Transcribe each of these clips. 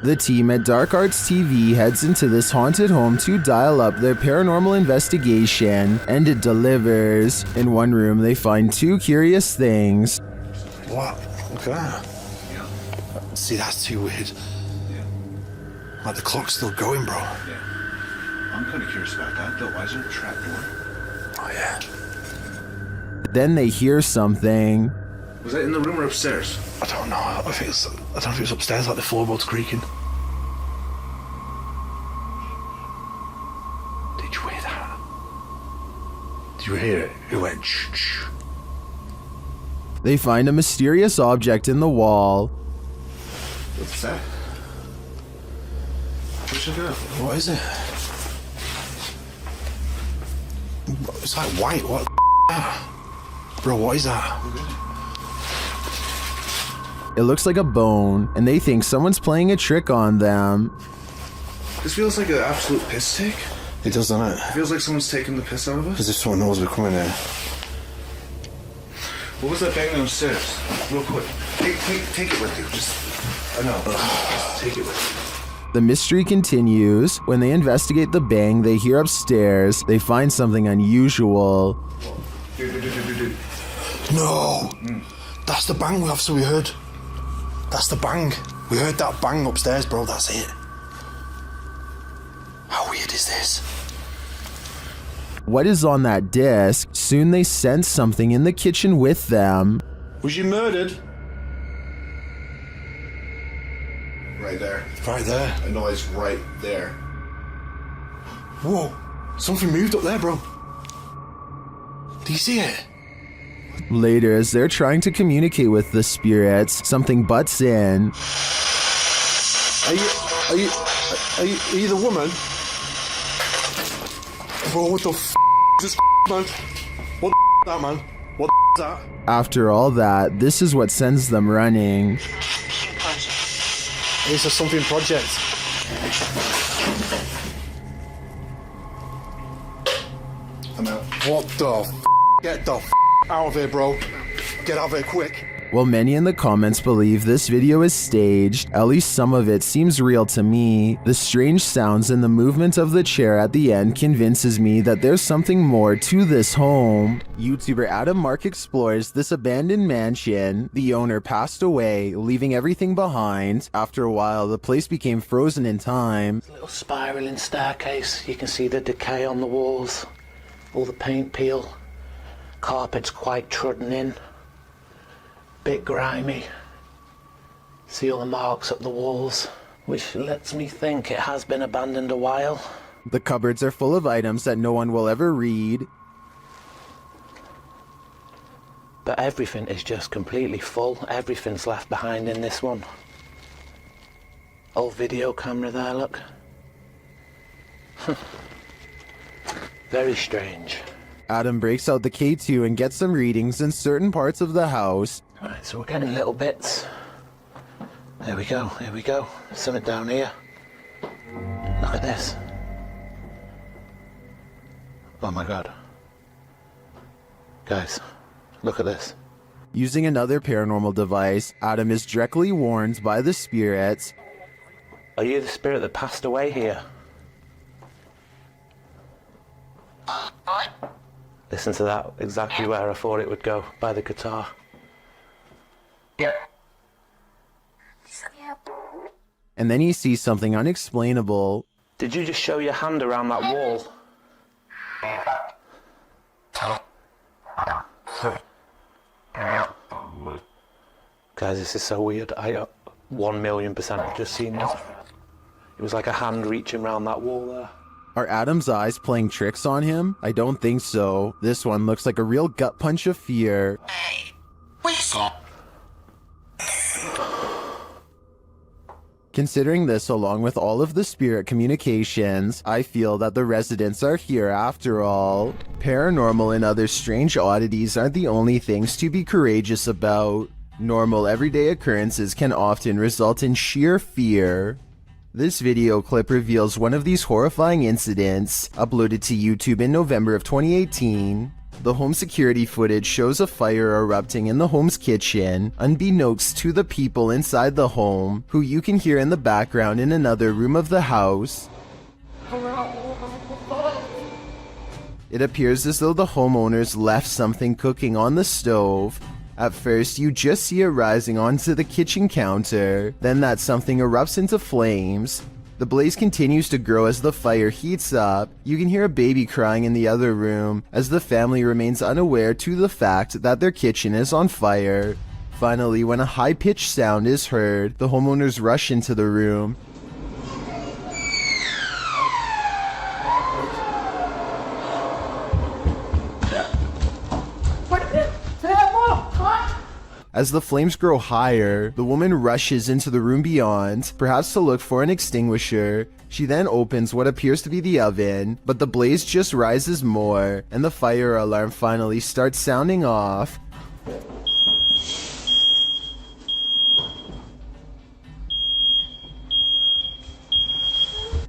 The team at Dark Arts TV heads into this haunted home to dial up their paranormal investigation, and it delivers. In one room, they find two curious things. What? Look at that. Yeah. See, that's too weird. Yeah. Like the clock's still going, bro. Yeah. I'm kind of curious about that, though. Why is there a trapdoor? Oh, yeah. Then they hear something. Was that in the room or upstairs? I don't know. I don't think it's upstairs, like the floorboards creaking. Did you hear that? Did you hear it? It went shh. They find a mysterious object in the wall. What's that? Where's it go? What is it? It's like white. What the Bro, what is that? It looks like a bone, and they think someone's playing a trick on them. This feels like an absolute piss take. It does, doesn't it? It feels like someone's taking the piss out of us. As if someone knows we're coming here. What was that bang downstairs? Real quick. Take it with you. I know. Just take it with you. The mystery continues. When they investigate the bang they hear upstairs, they find something unusual. Dude. No! That's the bang officer we heard. That's the bang. We heard that bang upstairs, bro. That's it. How weird is this? What is on that disc? Soon they sense something in the kitchen with them. Was you murdered? Right there. Right there. I know it's right there. Whoa. Something moved up there, bro. Do you see it? Later, as they're trying to communicate with the spirits, something butts in. Are you the woman? Bro, what the f is this man? What the is that, man? What the is that? After all that, this is what sends them running. It's a something project. I'm out. What the f? Get the f out of here, bro. Get out of here quick. While many in the comments believe this video is staged, at least some of it seems real to me. The strange sounds and the movement of the chair at the end convinces me that there's something more to this home. YouTuber Adam Mark explores this abandoned mansion. The owner passed away, leaving everything behind. After a while, the place became frozen in time. Little spiraling staircase. You can see the decay on the walls, all the paint peel. Carpet's quite trodden in. Bit grimy. See all the marks up the walls, which lets me think it has been abandoned a while. The cupboards are full of items that no one will ever read. But everything is just completely full. Everything's left behind in this one. Old video camera there, look. Very strange. Adam breaks out the K2 and gets some readings in certain parts of the house. Right, so we're getting little bits. There we go. Something down here. Look at this. Oh my god. Guys, look at this. Using another paranormal device, Adam is directly warned by the spirits. Are you the spirit that passed away here? Listen to that, exactly where I thought it would go, by the guitar. And then he sees something unexplainable. Did you just show your hand around that wall? Guys, this is so weird. I 1,000,000% have just seen this. It was like a hand reaching around that wall there. Are Adam's eyes playing tricks on him? I don't think so. This one looks like a real gut punch of fear. Considering this along with all of the spirit communications, I feel that the residents are here after all. Paranormal and other strange oddities aren't the only things to be courageous about. Normal everyday occurrences can often result in sheer fear. This video clip reveals one of these horrifying incidents, uploaded to YouTube in November of 2018. The home security footage shows a fire erupting in the home's kitchen, unbeknownst to the people inside the home, who you can hear in the background in another room of the house. It appears as though the homeowners left something cooking on the stove. At first, you just see it rising onto the kitchen counter, then that something erupts into flames. The blaze continues to grow as the fire heats up. You can hear a baby crying in the other room as the family remains unaware to the fact that their kitchen is on fire. Finally, when a high-pitched sound is heard, the homeowners rush into the room. As the flames grow higher, the woman rushes into the room beyond, perhaps to look for an extinguisher. She then opens what appears to be the oven, but the blaze just rises more, and the fire alarm finally starts sounding off.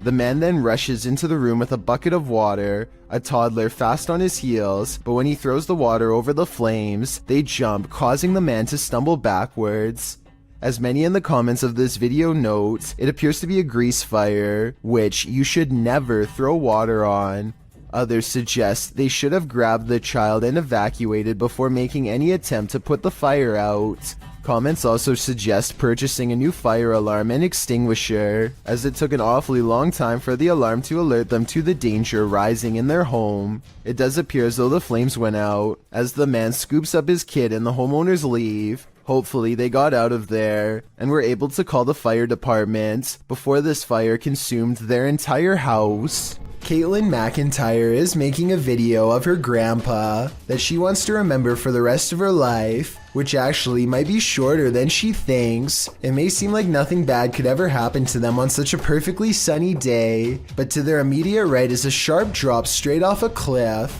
The man then rushes into the room with a bucket of water, a toddler fast on his heels, but when he throws the water over the flames, they jump, causing the man to stumble backwards. As many in the comments of this video note, it appears to be a grease fire, which you should never throw water on. Others suggest they should have grabbed the child and evacuated before making any attempt to put the fire out. Comments also suggest purchasing a new fire alarm and extinguisher, as it took an awfully long time for the alarm to alert them to the danger rising in their home. It does appear as though the flames went out, as the man scoops up his kid and the homeowners leave. Hopefully they got out of there, and were able to call the fire department before this fire consumed their entire house. Caitlin McIntyre is making a video of her grandpa that she wants to remember for the rest of her life, which actually might be shorter than she thinks. It may seem like nothing bad could ever happen to them on such a perfectly sunny day, but to their immediate right is a sharp drop straight off a cliff.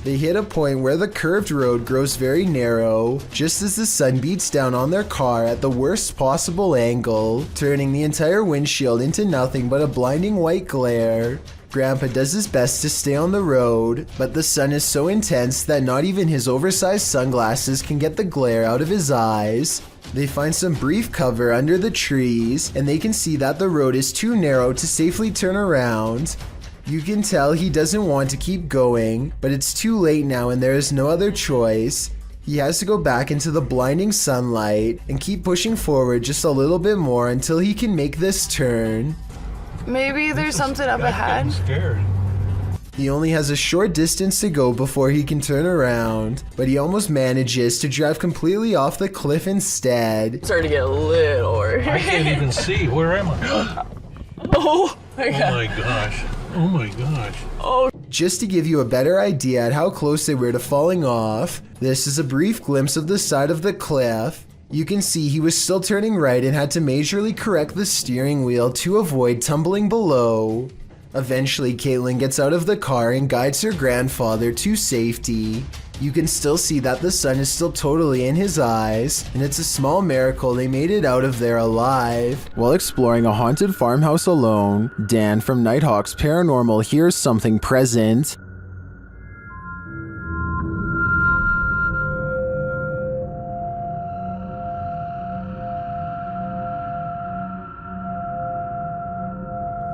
They hit a point where the curved road grows very narrow, just as the sun beats down on their car at the worst possible angle, turning the entire windshield into nothing but a blinding white glare. Grandpa does his best to stay on the road, but the sun is so intense that not even his oversized sunglasses can get the glare out of his eyes. They find some brief cover under the trees, and they can see that the road is too narrow to safely turn around. You can tell he doesn't want to keep going, but it's too late now and there is no other choice. He has to go back into the blinding sunlight and keep pushing forward just a little bit more until he can make this turn. Maybe there's something up ahead. Scared. He only has a short distance to go before he can turn around, but he almost manages to drive completely off the cliff instead. Starting to get a little worried. I can't even see. Where am I? Oh my god. Oh my gosh. Oh my gosh. Oh. Just to give you a better idea at how close they were to falling off, this is a brief glimpse of the side of the cliff. You can see he was still turning right and had to majorly correct the steering wheel to avoid tumbling below. Eventually, Caitlin gets out of the car and guides her grandfather to safety. You can still see that the sun is still totally in his eyes, and it's a small miracle they made it out of there alive. While exploring a haunted farmhouse alone, Dan from Nighthawk's Paranormal hears something present.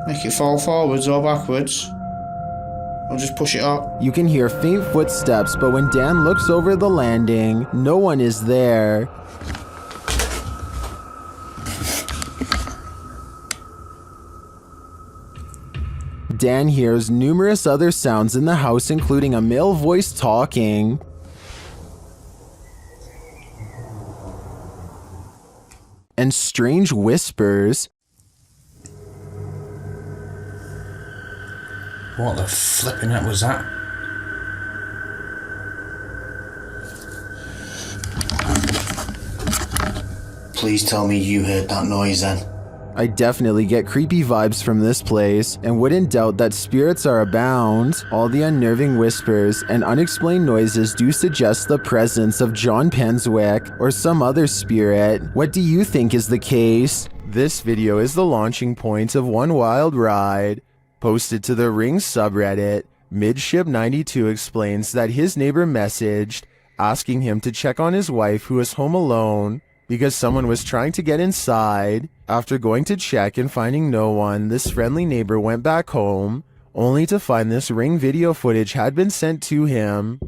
Make it fall forwards or backwards. Or just push it up. You can hear faint footsteps, but when Dan looks over the landing, no one is there. Dan hears numerous other sounds in the house, including a male voice talking. And strange whispers. What the flipping heck was that? Please tell me you heard that noise then. I definitely get creepy vibes from this place, and wouldn't doubt that spirits are abound. All the unnerving whispers and unexplained noises do suggest the presence of John Penswick or some other spirit. What do you think is the case? This video is the launching point of one wild ride. Posted to the Ring subreddit, Midship 92 explains that his neighbor messaged asking him to check on his wife who was home alone because someone was trying to get inside. After going to check and finding no one, this friendly neighbor went back home, only to find this Ring video footage had been sent to him.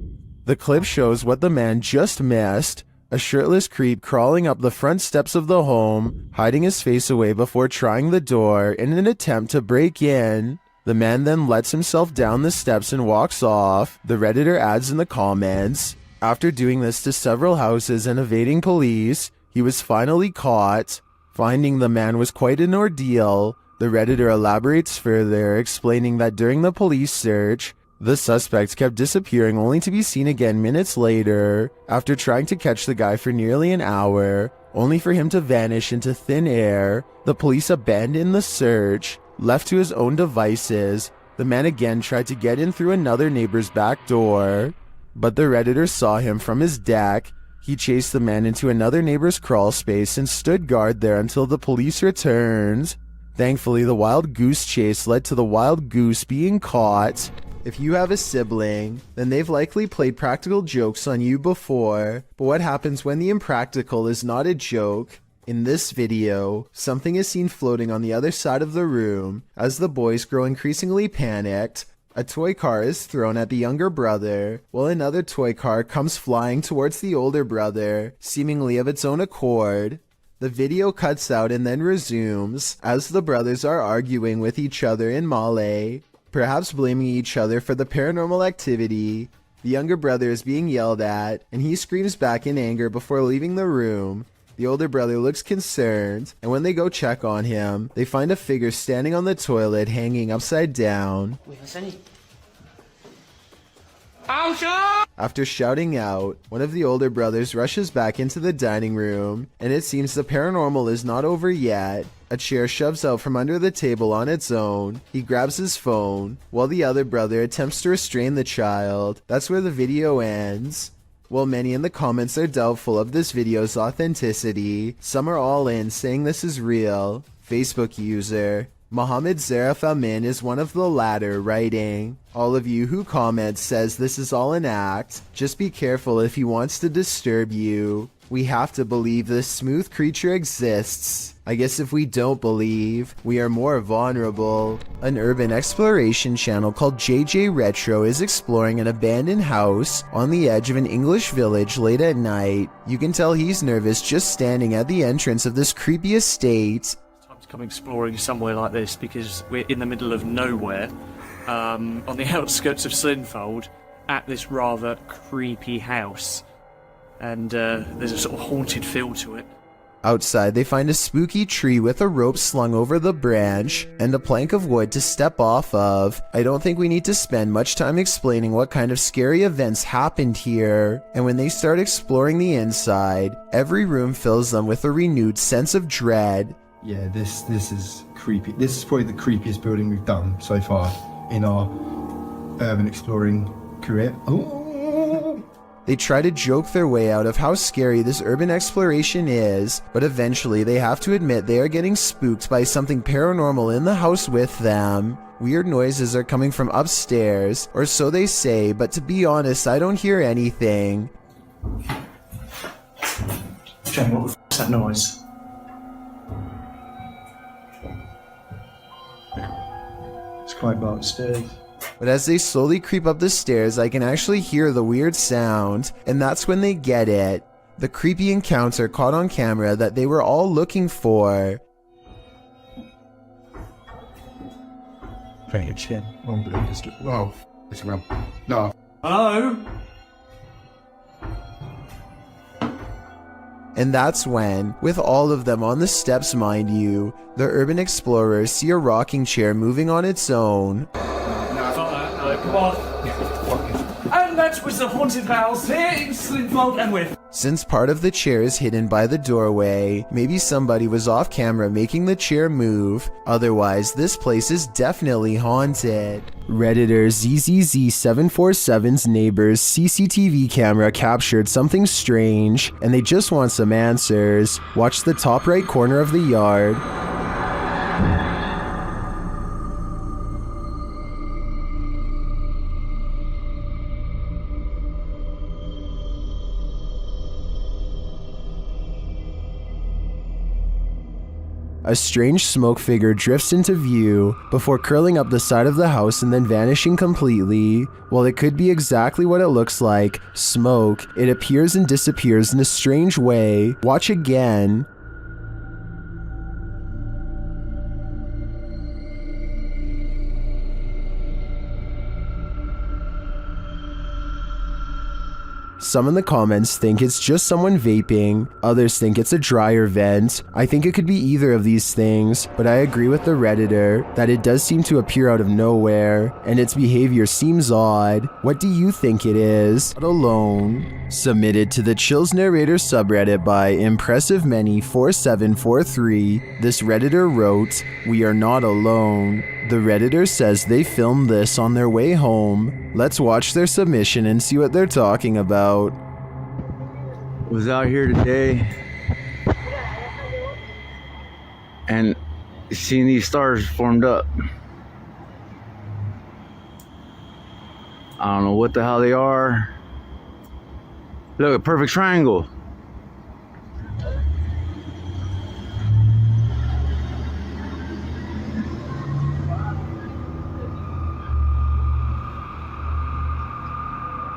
The clip shows what the man just missed, a shirtless creep crawling up the front steps of the home, hiding his face away before trying the door in an attempt to break in. The man then lets himself down the steps and walks off. The Redditor adds in the comments, after doing this to several houses and evading police, he was finally caught. Finding the man was quite an ordeal. The Redditor elaborates further, explaining that during the police search, the suspect kept disappearing only to be seen again minutes later, after trying to catch the guy for nearly an hour, only for him to vanish into thin air. The police abandoned the search. Left to his own devices, the man again tried to get in through another neighbor's back door, but the Redditor saw him from his deck. He chased the man into another neighbor's crawl space and stood guard there until the police returned. Thankfully, the wild goose chase led to the wild goose being caught. If you have a sibling, then they've likely played practical jokes on you before, but what happens when the impractical is not a joke? In this video, something is seen floating on the other side of the room. As the boys grow increasingly panicked, a toy car is thrown at the younger brother, while another toy car comes flying towards the older brother, seemingly of its own accord. The video cuts out and then resumes, as the brothers are arguing with each other in Malay, perhaps blaming each other for the paranormal activity. The younger brother is being yelled at, and he screams back in anger before leaving the room. The older brother looks concerned, and when they go check on him, they find a figure standing on the toilet hanging upside down. After shouting out, one of the older brothers rushes back into the dining room, and it seems the paranormal is not over yet. A chair shoves out from under the table on its own. He grabs his phone, while the other brother attempts to restrain the child. That's where the video ends. While many in the comments are doubtful of this video's authenticity, some are all in saying this is real. Facebook user Mohammed Zarif Amin is one of the latter, writing, "All of you who comment says this is all an act. Just be careful if he wants to disturb you. We have to believe this smooth creature exists. I guess if we don't believe, we are more vulnerable." An urban exploration channel called JJ Retro is exploring an abandoned house on the edge of an English village late at night. You can tell he's nervous just standing at the entrance of this creepy estate. To come exploring somewhere like this because we're in the middle of nowhere, on the outskirts of Slinfold, at this rather creepy house, and there's a sort of haunted feel to it. Outside, they find a spooky tree with a rope slung over the branch and a plank of wood to step off of. I don't think we need to spend much time explaining what kind of scary events happened here. And when they start exploring the inside, every room fills them with a renewed sense of dread. Yeah, this is creepy. This is probably the creepiest building we've done so far in our urban exploring career. Oh. They try to joke their way out of how scary this urban exploration is, but eventually they have to admit they are getting spooked by something paranormal in the house with them. Weird noises are coming from upstairs, or so they say, but to be honest, I don't hear anything. Jane, what the f***'s that noise? It's quite dark upstairs. But as they slowly creep up the stairs, I can actually hear the weird sound, and that's when they get it. The creepy encounter caught on camera that they were all looking for. Very chin. Wow. It's around. No. Hello? And that's when, with all of them on the steps mind you, the urban explorers see a rocking chair moving on its own. Come on. And that was the haunted house here in Slinfold and with. Since part of the chair is hidden by the doorway, maybe somebody was off camera making the chair move. Otherwise, this place is definitely haunted. Redditor ZZZ747's neighbor's CCTV camera captured something strange, and they just want some answers. Watch the top right corner of the yard. a strange smoke figure drifts into view before curling up the side of the house and then vanishing completely. While it could be exactly what it looks like, smoke, it appears and disappears in a strange way. Watch again. Some in the comments think it's just someone vaping, others think it's a dryer vent. I think it could be either of these things, but I agree with the Redditor that it does seem to appear out of nowhere, and its behavior seems odd. What do you think it is? Not alone. Submitted to the Chills Narrator subreddit by ImpressiveMany4743, this Redditor wrote, "We are not alone." The Redditor says they filmed this on their way home. Let's watch their submission and see what they're talking about. Was out here today and seeing these stars formed up. I don't know what the hell they are. Look, a perfect triangle.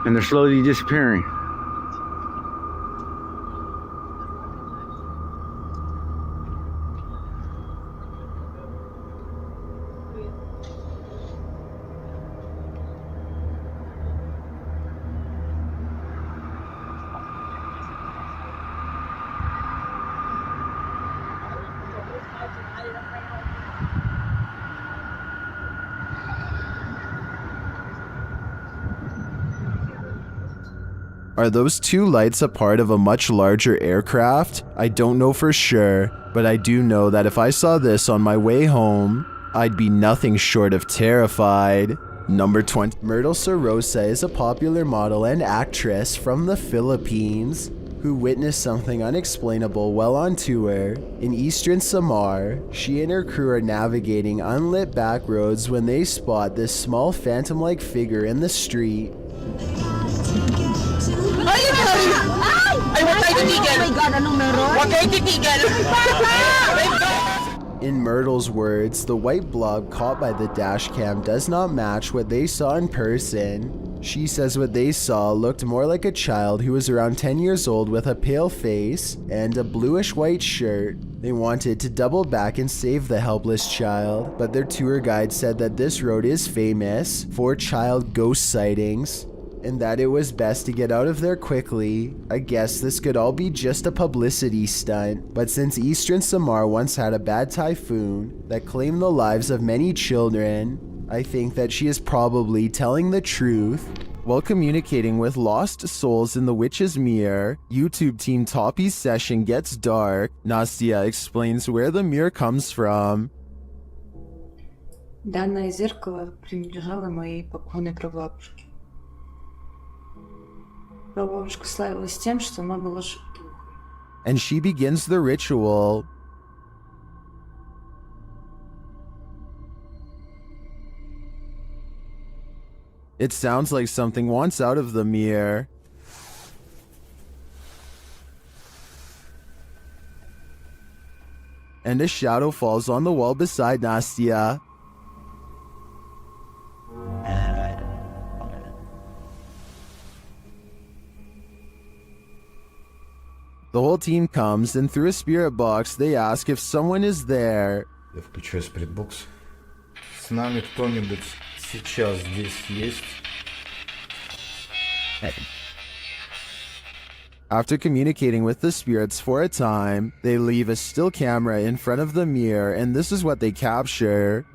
And they're slowly disappearing. Are those two lights a part of a much larger aircraft? I don't know for sure, but I do know that if I saw this on my way home, I'd be nothing short of terrified. Number 20. Myrtle Sorosa is a popular model and actress from the Philippines who witnessed something unexplainable while on tour. In eastern Samar, she and her crew are navigating unlit back roads when they spot this small phantom-like figure in the street. In Myrtle's words, the white blob caught by the dash cam does not match what they saw in person. She says what they saw looked more like a child who was around 10 years old with a pale face and a bluish-white shirt. They wanted to double back and save the helpless child, but their tour guide said that this road is famous for child ghost sightings, and that it was best to get out of there quickly. I guess this could all be just a publicity stunt, but since Eastern Samar once had a bad typhoon that claimed the lives of many children, I think that she is probably telling the truth. While communicating with lost souls in the Witch's Mirror, YouTube team Toppy's session gets dark. Nastia explains where the mirror comes from. Данное зеркало принадлежало моей покойной прабабушке. Прабабушка славилась тем, что она была шутухой. And she begins the ritual. It sounds like something wants out of the mirror. And a shadow falls on the wall beside Nastia. The whole team comes, and through a spirit box, they ask if someone is there. Я включаю спиритбокс. С нами кто-нибудь сейчас здесь есть? After communicating with the spirits for a time, they leave a still camera in front of the mirror, and this is what they capture.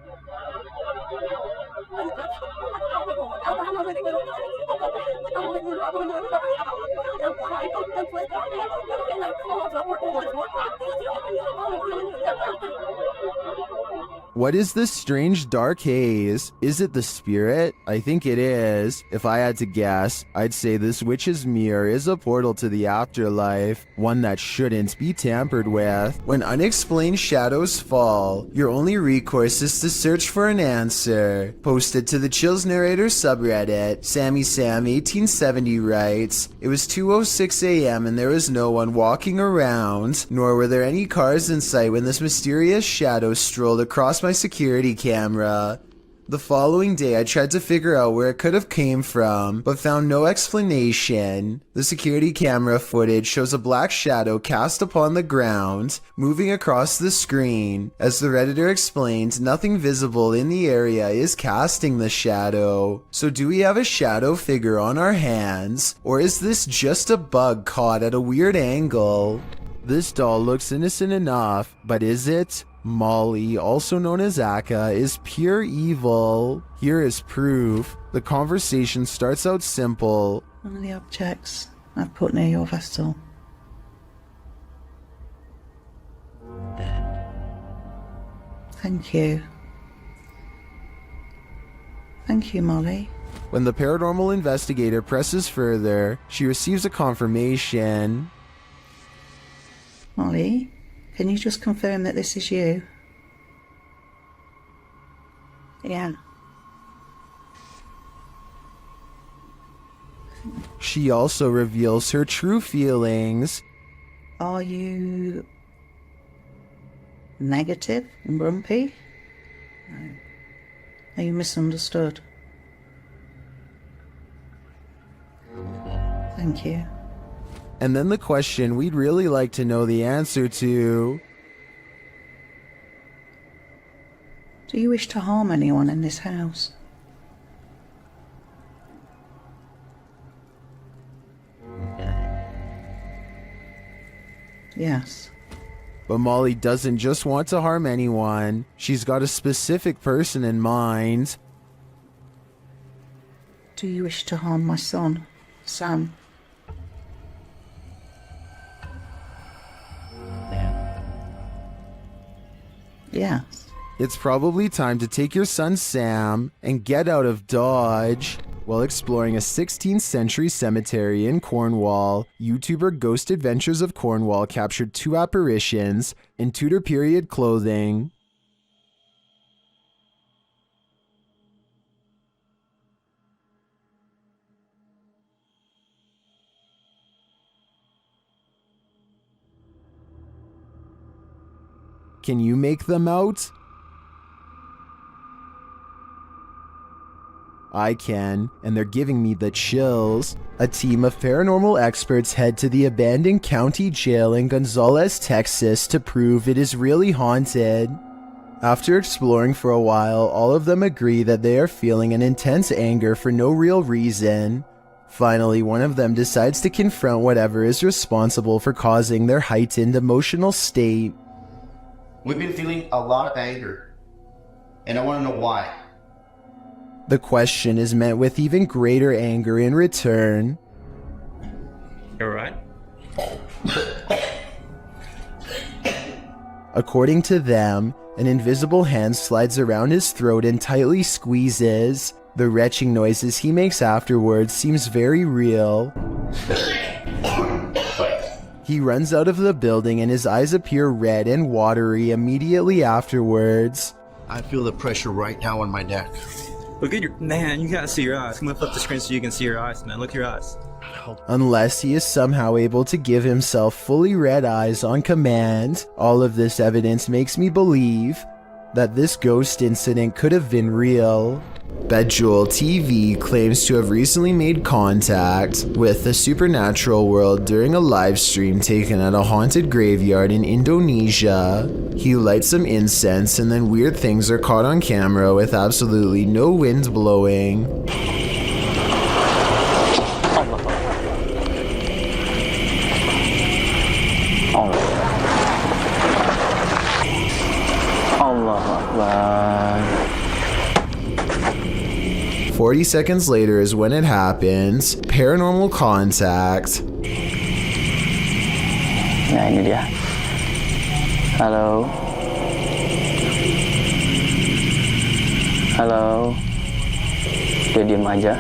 What is this strange dark haze? Is it the spirit? I think it is. If I had to guess, I'd say this witch's mirror is a portal to the afterlife, one that shouldn't be tampered with. When unexplained shadows fall, your only recourse is to search for an answer. Posted to the Chills Narrator subreddit, Sammy Sam 1870 writes, "It was 2:06 a.m. and there was no one walking around, nor were there any cars in sight when this mysterious shadow strolled across my security camera. The following day I tried to figure out where it could have came from, but found no explanation. The security camera footage shows a black shadow cast upon the ground, moving across the screen. As the Redditor explained, nothing visible in the area is casting the shadow. So do we have a shadow figure on our hands, or is this just a bug caught at a weird angle? This doll looks innocent enough, but is it? Molly, also known as Aka, is pure evil. Here is proof. The conversation starts out simple. One of the objects I've put near your vessel. Thank you. Thank you, Molly. When the paranormal investigator presses further, she receives a confirmation. Molly, can you just confirm that this is you? Yeah. She also reveals her true feelings. Are you negative and grumpy? No. Are you misunderstood? Thank you. And then the question we'd really like to know the answer to. Do you wish to harm anyone in this house? Yes. But Molly doesn't just want to harm anyone. She's got a specific person in mind. Do you wish to harm my son, Sam? Yes. It's probably time to take your son Sam and get out of Dodge. While exploring a 16th century cemetery in Cornwall, YouTuber Ghost Adventures of Cornwall captured 2 apparitions in Tudor period clothing. Can you make them out? I can, and they're giving me the chills. A team of paranormal experts head to the abandoned county jail in Gonzales, Texas to prove it is really haunted. After exploring for a while, all of them agree that they are feeling an intense anger for no real reason. Finally, one of them decides to confront whatever is responsible for causing their heightened emotional state. We've been feeling a lot of anger, and I want to know why. The question is met with even greater anger in return. You alright? According to them, an invisible hand slides around his throat and tightly squeezes. The retching noises he makes afterwards seems very real. He runs out of the building and his eyes appear red and watery immediately afterwards. I feel the pressure right now on my neck. Look at your... Man, you gotta see your eyes. I'm gonna flip the screen so you can see your eyes, man. Look at your eyes. Unless he is somehow able to give himself fully red eyes on command. All of this evidence makes me believe that this ghost incident could have been real. Bejewel TV claims to have recently made contact with the supernatural world during a live stream taken at a haunted graveyard in Indonesia. He lights some incense and then weird things are caught on camera with absolutely no wind blowing. Allah Akbar. 40 seconds later is when it happens. Paranormal contact. Ya, ini dia. Halo. Halo. Dia diem aja.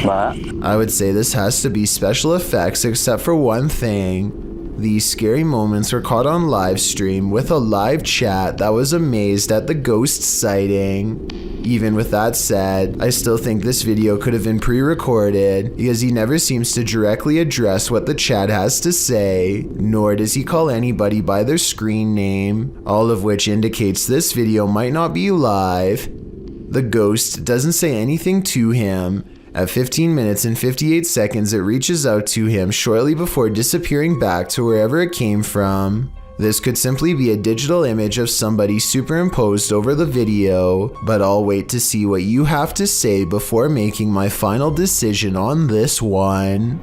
Mbak. I would say this has to be special effects except for one thing. These scary moments were caught on live stream with a live chat that was amazed at the ghost sighting. Even with that said, I still think this video could have been pre-recorded because he never seems to directly address what the chat has to say, nor does he call anybody by their screen name, all of which indicates this video might not be live. The ghost doesn't say anything to him. At 15 minutes and 58 seconds, it reaches out to him shortly before disappearing back to wherever it came from. This could simply be a digital image of somebody superimposed over the video, but I'll wait to see what you have to say before making my final decision on this one.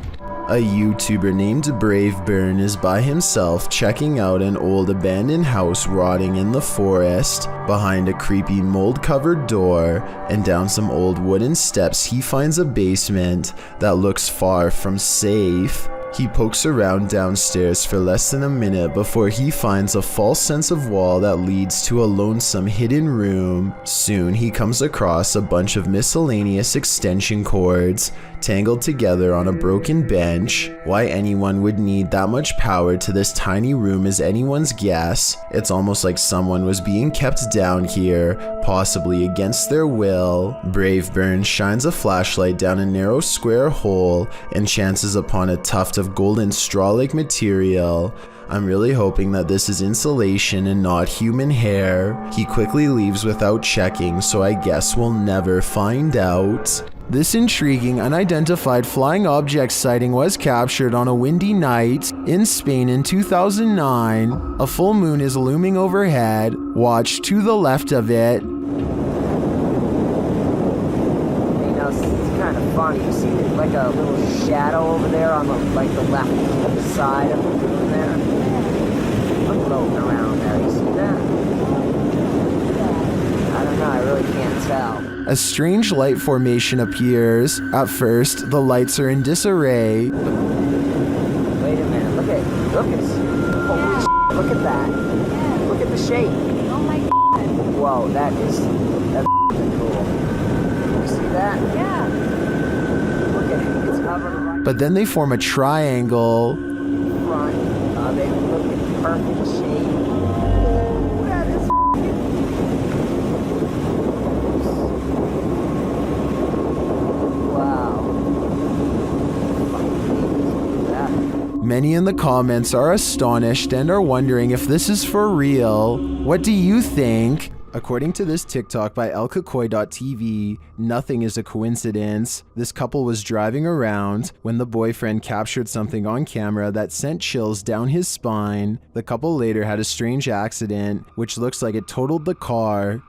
A YouTuber named Brave Burn is by himself checking out an old abandoned house rotting in the forest. Behind a creepy mold-covered door and down some old wooden steps, he finds a basement that looks far from safe. He pokes around downstairs for less than a minute before he finds a false sense of wall that leads to a lonesome hidden room. Soon he comes across a bunch of miscellaneous extension cords tangled together on a broken bench. Why anyone would need that much power to this tiny room is anyone's guess. It's almost like someone was being kept down here, possibly against their will. Brave Burn shines a flashlight down a narrow square hole and chances upon a tuft of golden straw-like material. I'm really hoping that this is insulation and not human hair. He quickly leaves without checking, so I guess we'll never find out. This intriguing unidentified flying object sighting was captured on a windy night in Spain in 2009. A full moon is looming overhead. Watch to the left of it. It's kind of funny. You see like a little shadow over there on the left side of the moon there? I'm floating around there. You see that? I don't know. I really can't tell. A strange light formation appears. At first, the lights are in disarray. Wait a minute. Look at holy shit, look at that. Look at the shape. Oh my god. Whoa, that's cool. You see that? Yeah. Look at it. It's covered right. But then they form a triangle. Front. They look at perfect shape. Oh, that is Many in the comments are astonished and are wondering if this is for real. What do you think? According to this TikTok by elkakoi.tv, nothing is a coincidence. This couple was driving around when the boyfriend captured something on camera that sent chills down his spine. The couple later had a strange accident, which looks like it totaled the car.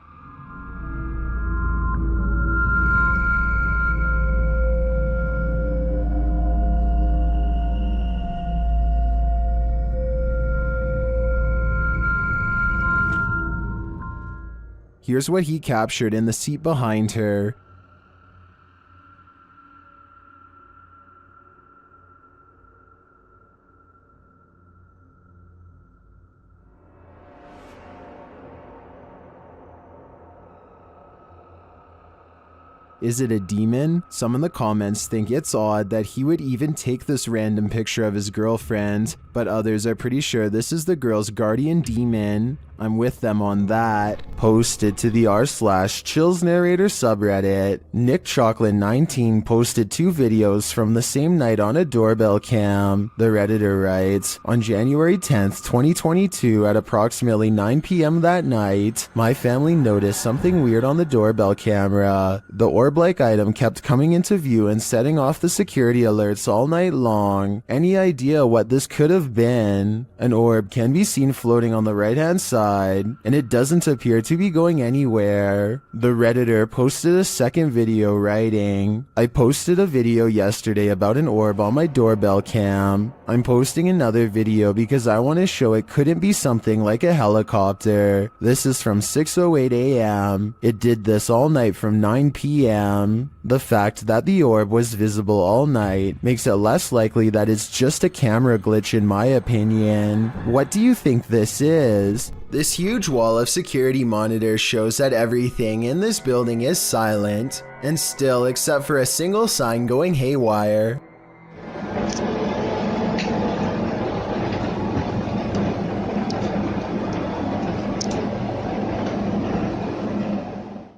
Here's what he captured in the seat behind her. Is it a demon? Some in the comments think it's odd that he would even take this random picture of his girlfriend, but others are pretty sure this is the girl's guardian demon. I'm with them on that. Posted to the r/Chills Narrator subreddit, Nick Chocolate 19 posted 2 videos from the same night on a doorbell cam. The Redditor writes, on January 10th, 2022 at approximately 9 p.m. that night, my family noticed something weird on the doorbell camera. The orb-like item kept coming into view and setting off the security alerts all night long. Any idea what this could have been? An orb can be seen floating on the right-hand side, and it doesn't appear to be going anywhere. The Redditor posted a second video writing, I posted a video yesterday about an orb on my doorbell cam. I'm posting another video because I want to show it couldn't be something like a helicopter. This is from 6:08 a.m. It did this all night from 9 p.m. The fact that the orb was visible all night makes it less likely that it's just a camera glitch in my opinion. What do you think this is? This huge wall of security monitors shows that everything in this building is silent and still except for a single sign going haywire.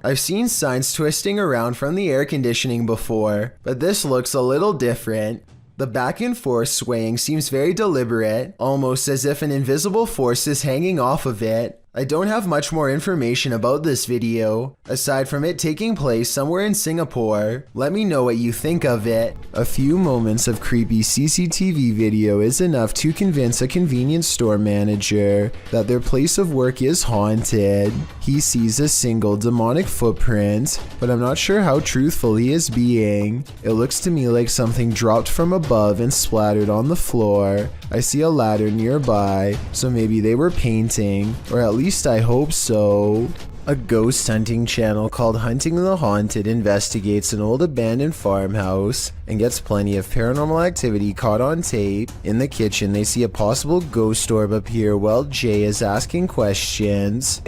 I've seen signs twisting around from the air conditioning before, but this looks a little different. The back and forth swaying seems very deliberate, almost as if an invisible force is hanging off of it. I don't have much more information about this video, aside from it taking place somewhere in Singapore. Let me know what you think of it. A few moments of creepy CCTV video is enough to convince a convenience store manager that their place of work is haunted. He sees a single demonic footprint, but I'm not sure how truthful he is being. It looks to me like something dropped from above and splattered on the floor. I see a ladder nearby, so maybe they were painting, or at least I hope so. A ghost hunting channel called Hunting the Haunted investigates an old abandoned farmhouse and gets plenty of paranormal activity caught on tape. In the kitchen, they see a possible ghost orb appear while Jay is asking questions.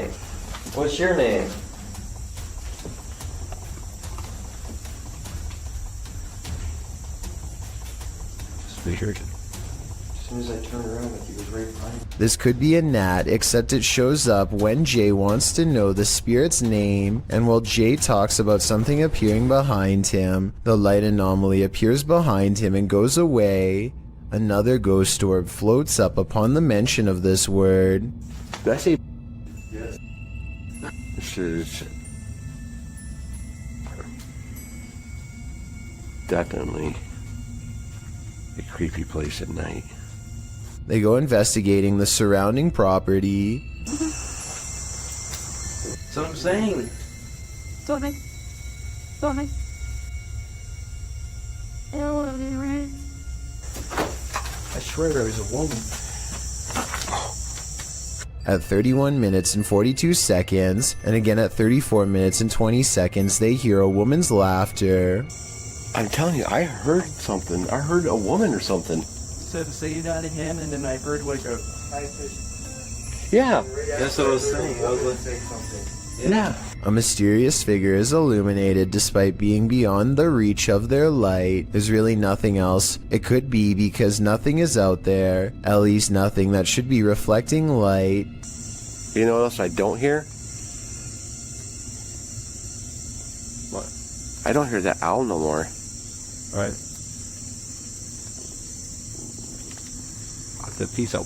What's your name? Speaker. As soon as I turned around, he was right behind me. This could be a gnat, except it shows up when Jay wants to know the spirit's name, and while Jay talks about something appearing behind him, the light anomaly appears behind him and goes away. Another ghost orb floats up upon the mention of this word. Did I say? Yes. This is definitely a creepy place at night. They go investigating the surrounding property. That's what I'm saying. Sorry. I swear there was a woman. At 31 minutes and 42 seconds, and again at 34 minutes and 20 seconds, they hear a woman's laughter. I'm telling you, I heard something. I heard a woman or something. Said to say that again, and then I heard like a Yeah. That's what I was saying. I was going to say something. Yeah. A mysterious figure is illuminated despite being beyond the reach of their light. There's really nothing else it could be because nothing is out there, at least nothing that should be reflecting light. You know what else I don't hear? What? I don't hear that owl no more. Alright. The peace out.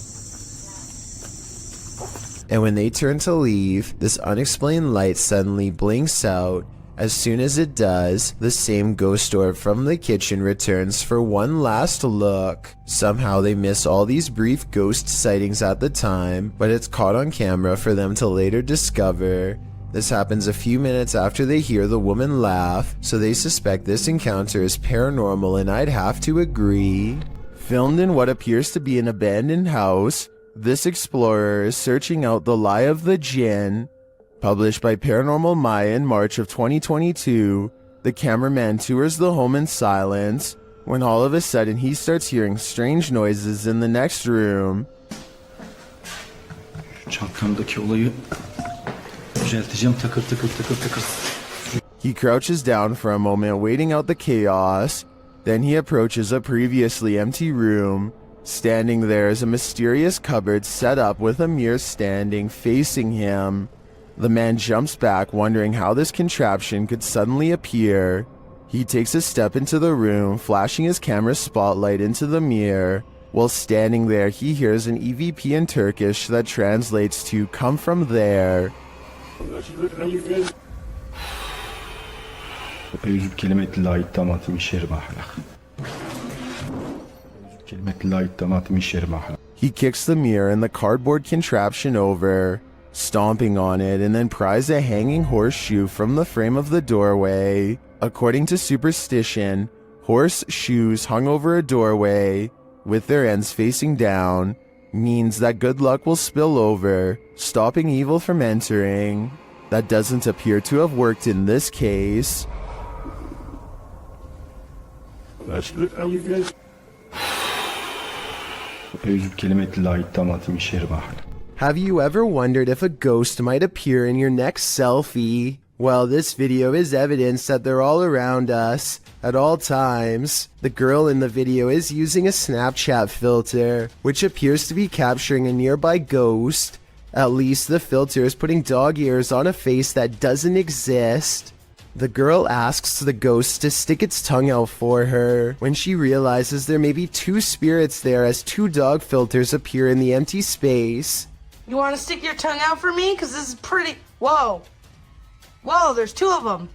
And when they turn to leave, this unexplained light suddenly blinks out. As soon as it does, the same ghost orb from the kitchen returns for one last look. Somehow they miss all these brief ghost sightings at the time, but it's caught on camera for them to later discover. This happens a few minutes after they hear the woman laugh, so they suspect this encounter is paranormal, and I'd have to agree. Filmed in what appears to be an abandoned house, this explorer is searching out the lie of the jinn. Published by Paranormal Maya in March of 2022, the cameraman tours the home in silence, when all of a sudden he starts hearing strange noises in the next room. Çantamdaki olayı düzelteceğim, takır takır takır takır. He crouches down for a moment, waiting out the chaos. Then he approaches a previously empty room. Standing there is a mysterious cupboard set up with a mirror standing facing him. The man jumps back, wondering how this contraption could suddenly appear. He takes a step into the room, flashing his camera spotlight into the mirror. While standing there, he hears an EVP in Turkish that translates to "come from there." بيجيب كلمة لايت طماطم الشرب أحلى. كلمة لايت طماطم الشرب أحلى. He kicks the mirror and the cardboard contraption over, stomping on it, and then pries a hanging horseshoe from the frame of the doorway. According to superstition, horse shoes hung over a doorway, with their ends facing down, means that good luck will spill over, stopping evil from entering. That doesn't appear to have worked in this case. بيجيب كلمة لايت طماطم الشرب أحلى. Have you ever wondered if a ghost might appear in your next selfie? Well, this video is evidence that they're all around us at all times. The girl in the video is using a Snapchat filter, which appears to be capturing a nearby ghost. At least the filter is putting dog ears on a face that doesn't exist. The girl asks the ghost to stick its tongue out for her when she realizes there may be two spirits there as two dog filters appear in the empty space. You want to stick your tongue out for me? Because this is pretty... Whoa. Whoa, there's two of them.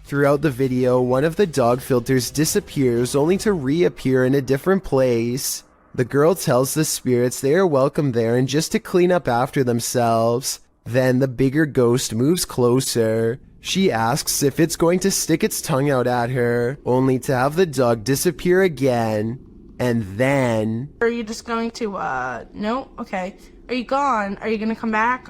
Throughout the video, one of the dog filters disappears only to reappear in a different place. The girl tells the spirits they are welcome there and just to clean up after themselves. Then the bigger ghost moves closer. She asks if it's going to stick its tongue out at her, only to have the dog disappear again. And then... Are you just going to, no? Okay. Are you gone? Are you gonna come back?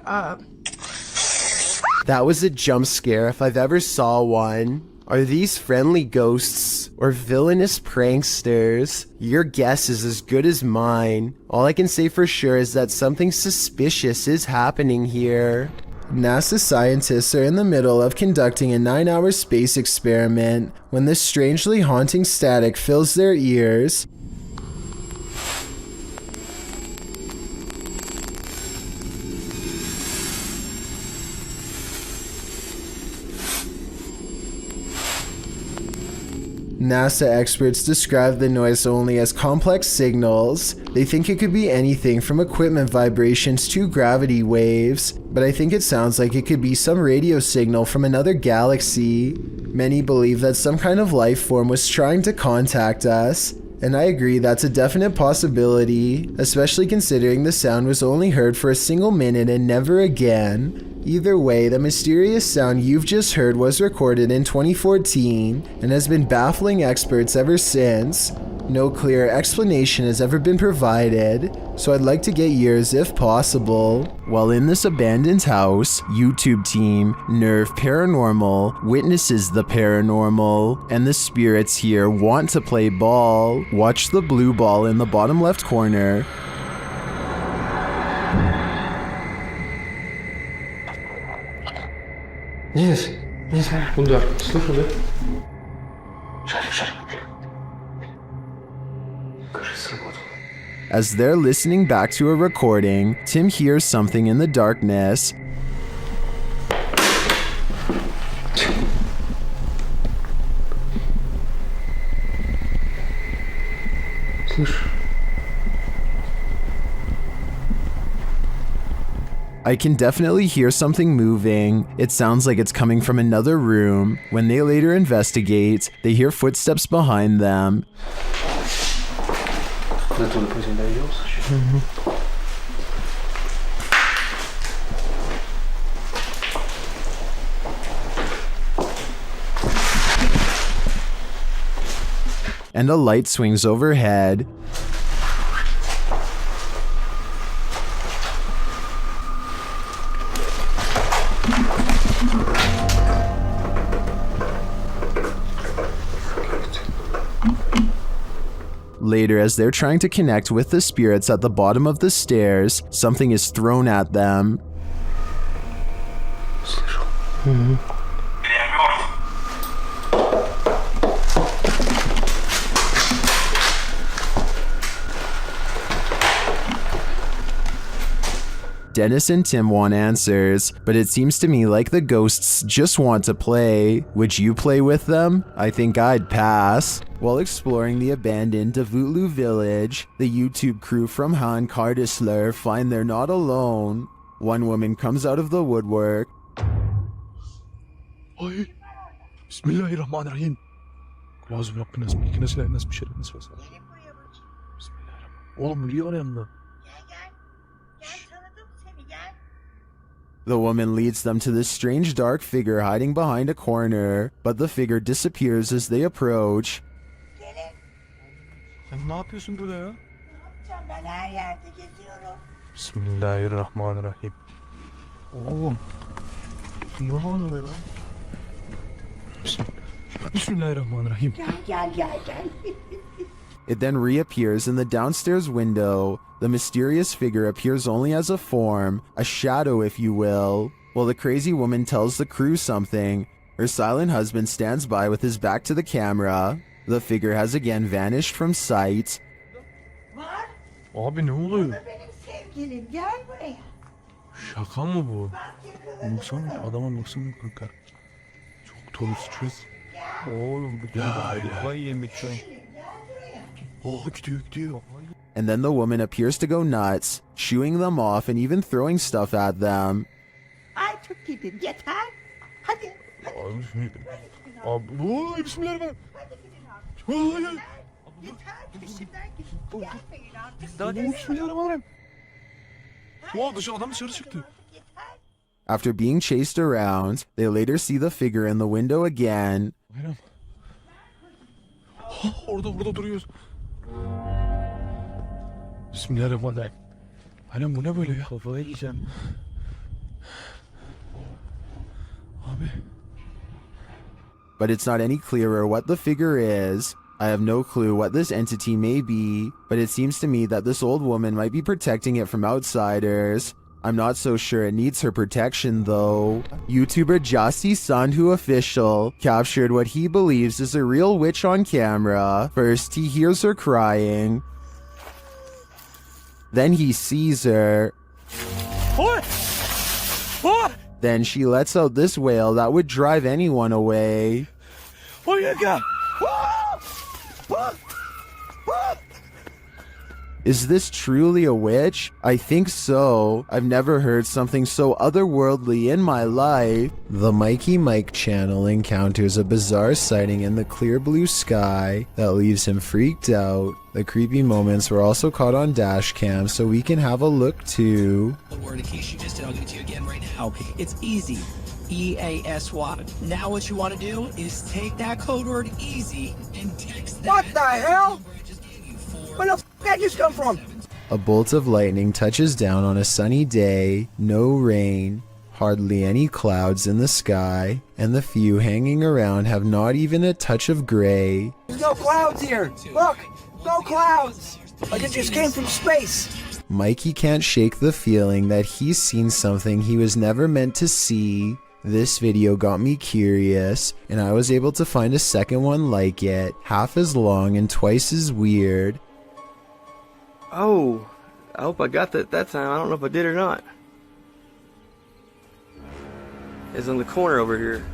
That was a jump scare if I've ever saw one. Are these friendly ghosts or villainous pranksters? Your guess is as good as mine. All I can say for sure is that something suspicious is happening here. NASA scientists are in the middle of conducting a 9-hour space experiment when this strangely haunting static fills their ears. NASA experts describe the noise only as complex signals. They think it could be anything from equipment vibrations to gravity waves, but I think it sounds like it could be some radio signal from another galaxy. Many believe that some kind of life form was trying to contact us, and I agree that's a definite possibility, especially considering the sound was only heard for a single minute and never again. Either way, the mysterious sound you've just heard was recorded in 2014 and has been baffling experts ever since. No clear explanation has ever been provided, so I'd like to get yours if possible. While in this abandoned house, YouTube team Nerve Paranormal witnesses the paranormal, and the spirits here want to play ball. Watch the blue ball in the bottom left corner. Yes, Bundar, слушай, да? As they're listening back to a recording, Tim hears something in the darkness. I can definitely hear something moving. It sounds like it's coming from another room. When they later investigate, they hear footsteps behind them. And a light swings overhead. Later, as they're trying to connect with the spirits at the bottom of the stairs, something is thrown at them. Dennis and Tim want answers, but it seems to me like the ghosts just want to play. Would you play with them? I think I'd pass. While exploring the abandoned Davutlu village, the YouTube crew from Han Kardisler find they're not alone. One woman comes out of the woodwork. Ay, Bismillahirrahmanirrahim. Lazım Rabbiniz bilginiz ilahiniz bir şeyleriniz var. Oğlum biliyor yanında. The woman leads them to this strange dark figure hiding behind a corner, but the figure disappears as they approach. Sen ne yapıyorsun burada ya? Ben her yerde geziyorum. Bismillahirrahmanirrahim. Oğlum. Ne oluyor lan? Bismillahirrahmanirrahim. Gel. It then reappears in the downstairs window. The mysterious figure appears only as a form, a shadow if you will. While the crazy woman tells the crew something, her silent husband stands by with his back to the camera. The figure has again vanished from sight. Abi ne oluyor? Benim sevgilim gel buraya. Şaka mı bu? Baksana adama baksana kanka. Çok tuhaf stres. Oğlum bu kafayı yemek şu an. Oh gidiyor. And then the woman appears to go nuts, shooing them off and even throwing stuff at them. Ay çok gidin yeter. Hadi. Abi bismillahirrahmanirrahim. Yeter peşimden gidin. Gelmeyin artık. Daha ne bismillahirrahmanirrahim. Adam dışarı çıktı. After being chased around, they later see the figure in the window again. Orada duruyoruz. Bismillahirrahmanirrahim. Aynen bu ne böyle ya? Kafayı yiyeceğim. Abi. But it's not any clearer what the figure is. I have no clue what this entity may be, but it seems to me that this old woman might be protecting it from outsiders. I'm not so sure it needs her protection though. YouTuber Jasti Sandhu Official captured what he believes is a real witch on camera. First, he hears her crying. Then he sees her. What? Then she lets out this wail that would drive anyone away. What you got? Is this truly a witch? I think so. I've never heard something so otherworldly in my life. The Mikey Mike channel encounters a bizarre sighting in the clear blue sky that leaves him freaked out. The creepy moments were also caught on dash cam, so we can have a look too. The word in case you just did, I'll give it to you again right now. It's easy. EASY. Now what you want to do is take that code word easy and text that. What the hell? Where the f*** that just come from? A bolt of lightning touches down on a sunny day, no rain, hardly any clouds in the sky, and the few hanging around have not even a touch of gray. There's no clouds here. Look, no clouds. Like it just came from space. Mikey can't shake the feeling that he's seen something he was never meant to see. This video got me curious, and I was able to find a second one like it, half as long and twice as weird. Oh, I hope I got that time. I don't know if I did or not. It's in the corner over here.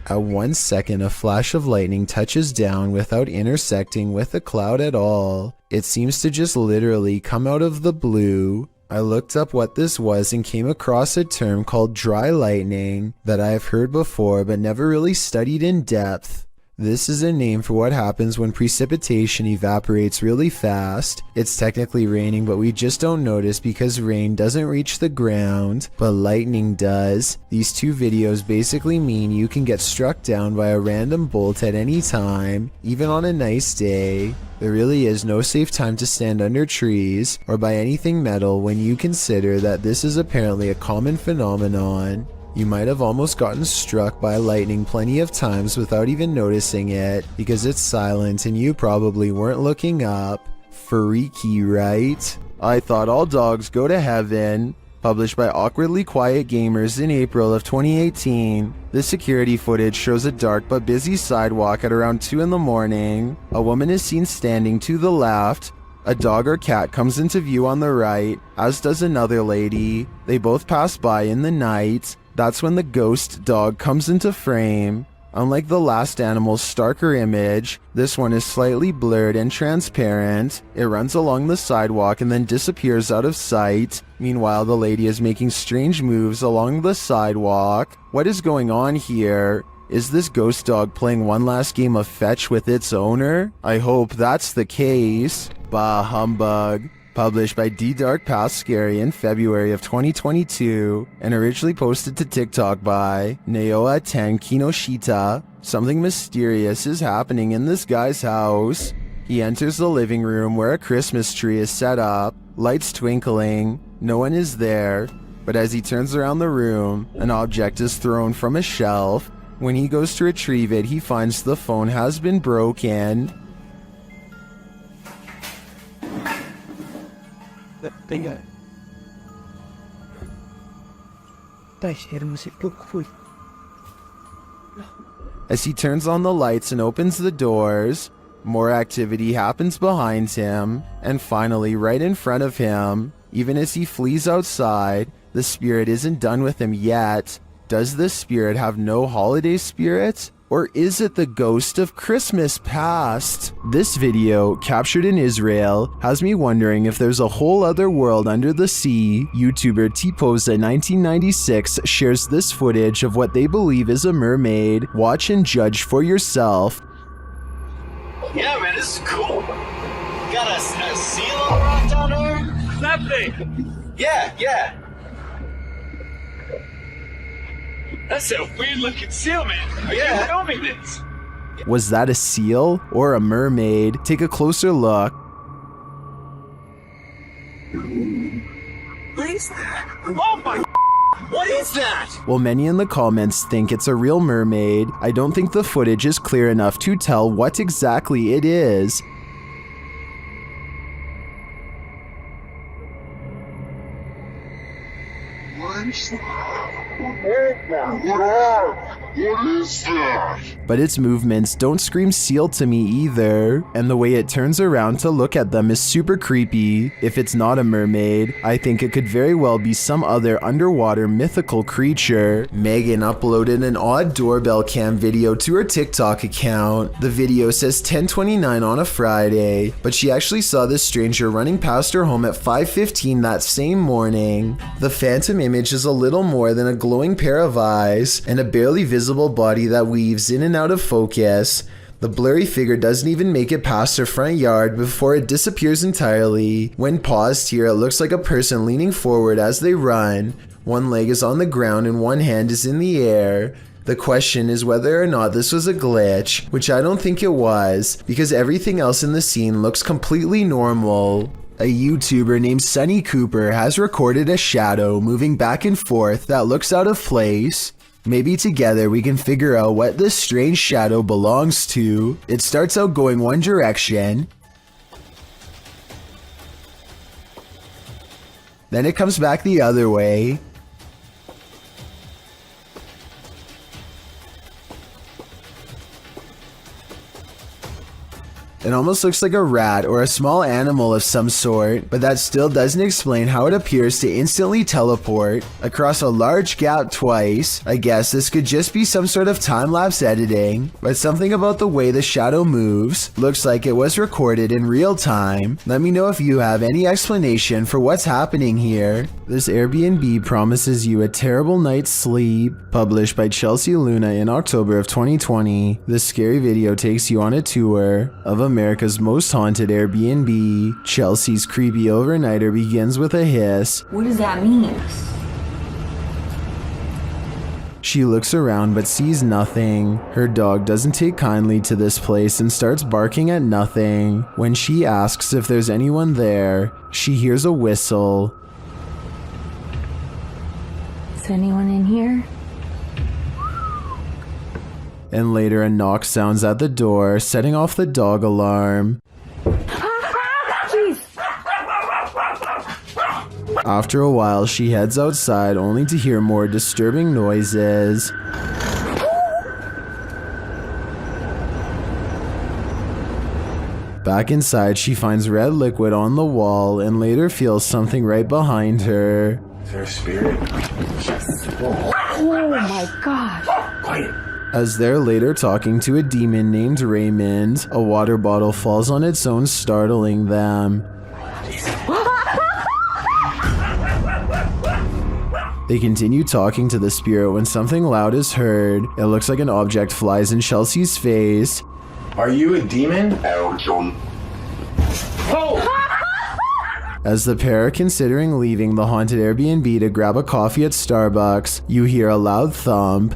At 1 second, a flash of lightning touches down without intersecting with a cloud at all. It seems to just literally come out of the blue. I looked up what this was and came across a term called dry lightning that I have heard before but never really studied in depth. This is a name for what happens when precipitation evaporates really fast. It's technically raining, but we just don't notice because rain doesn't reach the ground, but lightning does. These two videos basically mean you can get struck down by a random bolt at any time, even on a nice day. There really is no safe time to stand under trees or by anything metal when you consider that this is apparently a common phenomenon. You might have almost gotten struck by lightning plenty of times without even noticing it because it's silent and you probably weren't looking up. Freaky, right? I Thought All Dogs Go to Heaven, published by Awkwardly Quiet Gamers in April of 2018. This security footage shows a dark but busy sidewalk at around 2 in the morning. A woman is seen standing to the left. A dog or cat comes into view on the right, as does another lady. They both pass by in the night. That's when the ghost dog comes into frame. Unlike the last animal's starker image, this one is slightly blurred and transparent. It runs along the sidewalk and then disappears out of sight. Meanwhile, the lady is making strange moves along the sidewalk. What is going on here? Is this ghost dog playing one last game of fetch with its owner? I hope that's the case. Bah humbug. Published by D Dark Past Scary in February of 2022 and originally posted to TikTok by Naoa Ten Kinoshita. Something mysterious is happening in this guy's house. He enters the living room where a Christmas tree is set up, lights twinkling, no one is there, but as he turns around the room, an object is thrown from a shelf. When he goes to retrieve it, he finds the phone has been broken. Kaya. As he turns on the lights and opens the doors, more activity happens behind him, and finally right in front of him. Even as he flees outside, the spirit isn't done with him yet. Does this spirit have no holiday spirit? Or is it the ghost of Christmas past? This video, captured in Israel, has me wondering if there's a whole other world under the sea. YouTuber Tposa1996 shares this footage of what they believe is a mermaid. Watch and judge for yourself. Yeah, man, this is cool. Got a seal on the rock down there? That thing? Yeah. That's a weird looking seal, man. Are you filming this? Was that a seal or a mermaid? Take a closer look. What is that? Oh my! What is that? While many in the comments think it's a real mermaid, I don't think the footage is clear enough to tell what exactly it is. What is that? But its movements don't scream seal to me either, and the way it turns around to look at them is super creepy. If it's not a mermaid, I think it could very well be some other underwater mythical creature. Megan uploaded an odd doorbell cam video to her TikTok account. The video says 10:29 on a Friday, but she actually saw this stranger running past her home at 5:15 that same morning. The phantom image is a little more than a glowing pair of eyes and a barely visible body that weaves in and out of focus. The blurry figure doesn't even make it past her front yard before it disappears entirely. When paused here, it looks like a person leaning forward as they run. One leg is on the ground and one hand is in the air. The question is whether or not this was a glitch, which I don't think it was, because everything else in the scene looks completely normal. A YouTuber named Sunny Cooper has recorded a shadow moving back and forth that looks out of place. Maybe together we can figure out what this strange shadow belongs to. It starts out going one direction, then it comes back the other way. It almost looks like a rat or a small animal of some sort, but that still doesn't explain how it appears to instantly teleport across a large gap twice. I guess this could just be some sort of time-lapse editing, but something about the way the shadow moves looks like it was recorded in real time. Let me know if you have any explanation for what's happening here. This Airbnb promises you a terrible night's sleep. Published by Chelsea Luna in October of 2020, this scary video takes you on a tour of America's most haunted Airbnb. Chelsea's creepy overnighter begins with a hiss. What does that mean? She looks around but sees nothing. Her dog doesn't take kindly to this place and starts barking at nothing. When she asks if there's anyone there, she hears a whistle. Is anyone in here? And later a knock sounds at the door, setting off the dog alarm. Jeez. After a while, she heads outside only to hear more disturbing noises. Back inside, she finds red liquid on the wall and later feels something right behind her. Is there a spirit? Oh my gosh. Quiet. As they're later talking to a demon named Raymond, a water bottle falls on its own, startling them. They continue talking to the spirit when something loud is heard. It looks like an object flies in Chelsea's face. Are you a demon? As the pair are considering leaving the haunted Airbnb to grab a coffee at Starbucks, you hear a loud thump.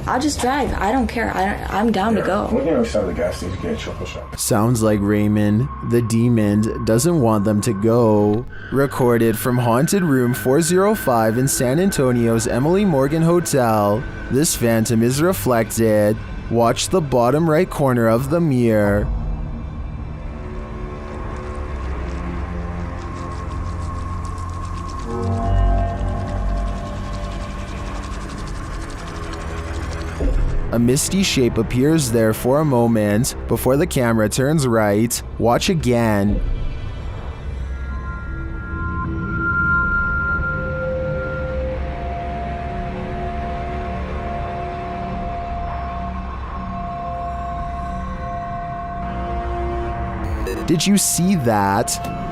I'll just drive. I don't care. I'm down to go. We're going to the gas station to get a chocolate shop. Sounds like Raymond, the demon, doesn't want them to go. Recorded from Haunted Room 405 in San Antonio's Emily Morgan Hotel, this phantom is reflected. Watch the bottom right corner of the mirror. A misty shape appears there for a moment before the camera turns right. Watch again. Did you see that?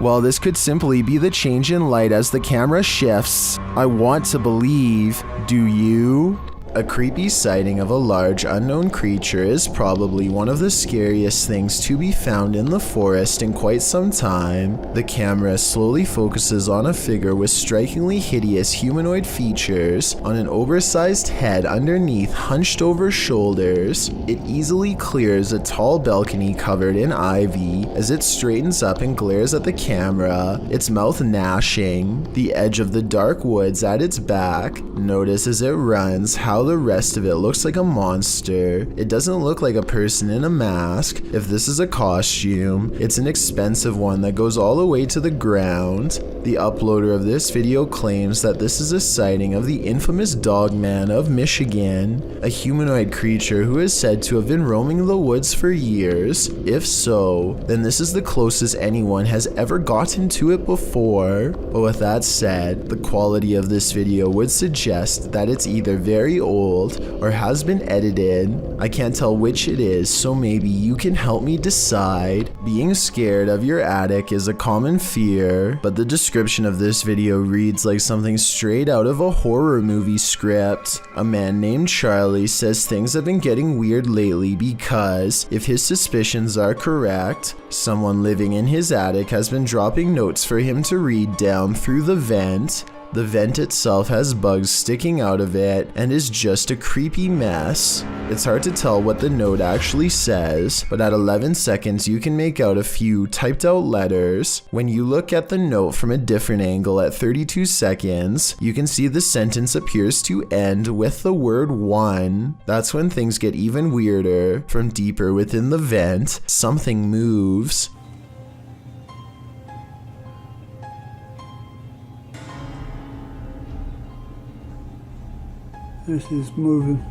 Well, this could simply be the change in light as the camera shifts. I want to believe. Do you? A creepy sighting of a large unknown creature is probably one of the scariest things to be found in the forest in quite some time. The camera slowly focuses on a figure with strikingly hideous humanoid features on an oversized head underneath hunched over shoulders. It easily clears a tall balcony covered in ivy as it straightens up and glares at the camera, its mouth gnashing. The edge of the dark woods at its back. Notice as it runs how the rest of it looks like a monster. It doesn't look like a person in a mask. If this is a costume, it's an expensive one that goes all the way to the ground. The uploader of this video claims that this is a sighting of the infamous Dogman of Michigan, a humanoid creature who is said to have been roaming the woods for years. If so, then this is the closest anyone has ever gotten to it before. But with that said, the quality of this video would suggest that it's either very old or has been edited. I can't tell which it is, so maybe you can help me decide. Being scared of your attic is a common fear, but the description of this video reads like something straight out of a horror movie script. A man named Charlie says things have been getting weird lately because, if his suspicions are correct, someone living in his attic has been dropping notes for him to read down through the vent. The vent itself has bugs sticking out of it and is just a creepy mess. It's hard to tell what the note actually says, but at 11 seconds you can make out a few typed out letters. When you look at the note from a different angle at 32 seconds, you can see the sentence appears to end with the word one. That's when things get even weirder. From deeper within the vent, something moves. This is moving.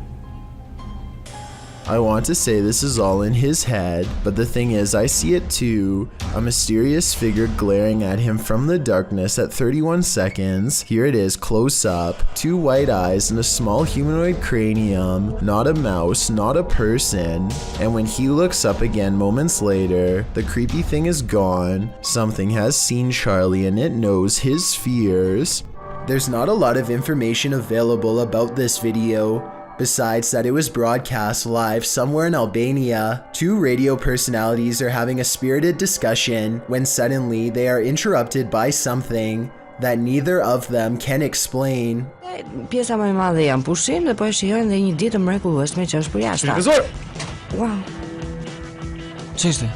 I want to say this is all in his head, but the thing is I see it too. A mysterious figure glaring at him from the darkness at 31 seconds. Here it is close up. Two white eyes and a small humanoid cranium. Not a mouse, not a person. And when he looks up again moments later, the creepy thing is gone. Something has seen Charlie and it knows his fears. There's not a lot of information available about this video, besides that it was broadcast live somewhere in Albania. Two radio personalities are having a spirited discussion when suddenly they are interrupted by something that neither of them can explain. Pjesa më e madhe janë pushim dhe po e shijojnë dhe një ditë mrekullueshme që është për jashtë. Wow. Ç'ishte?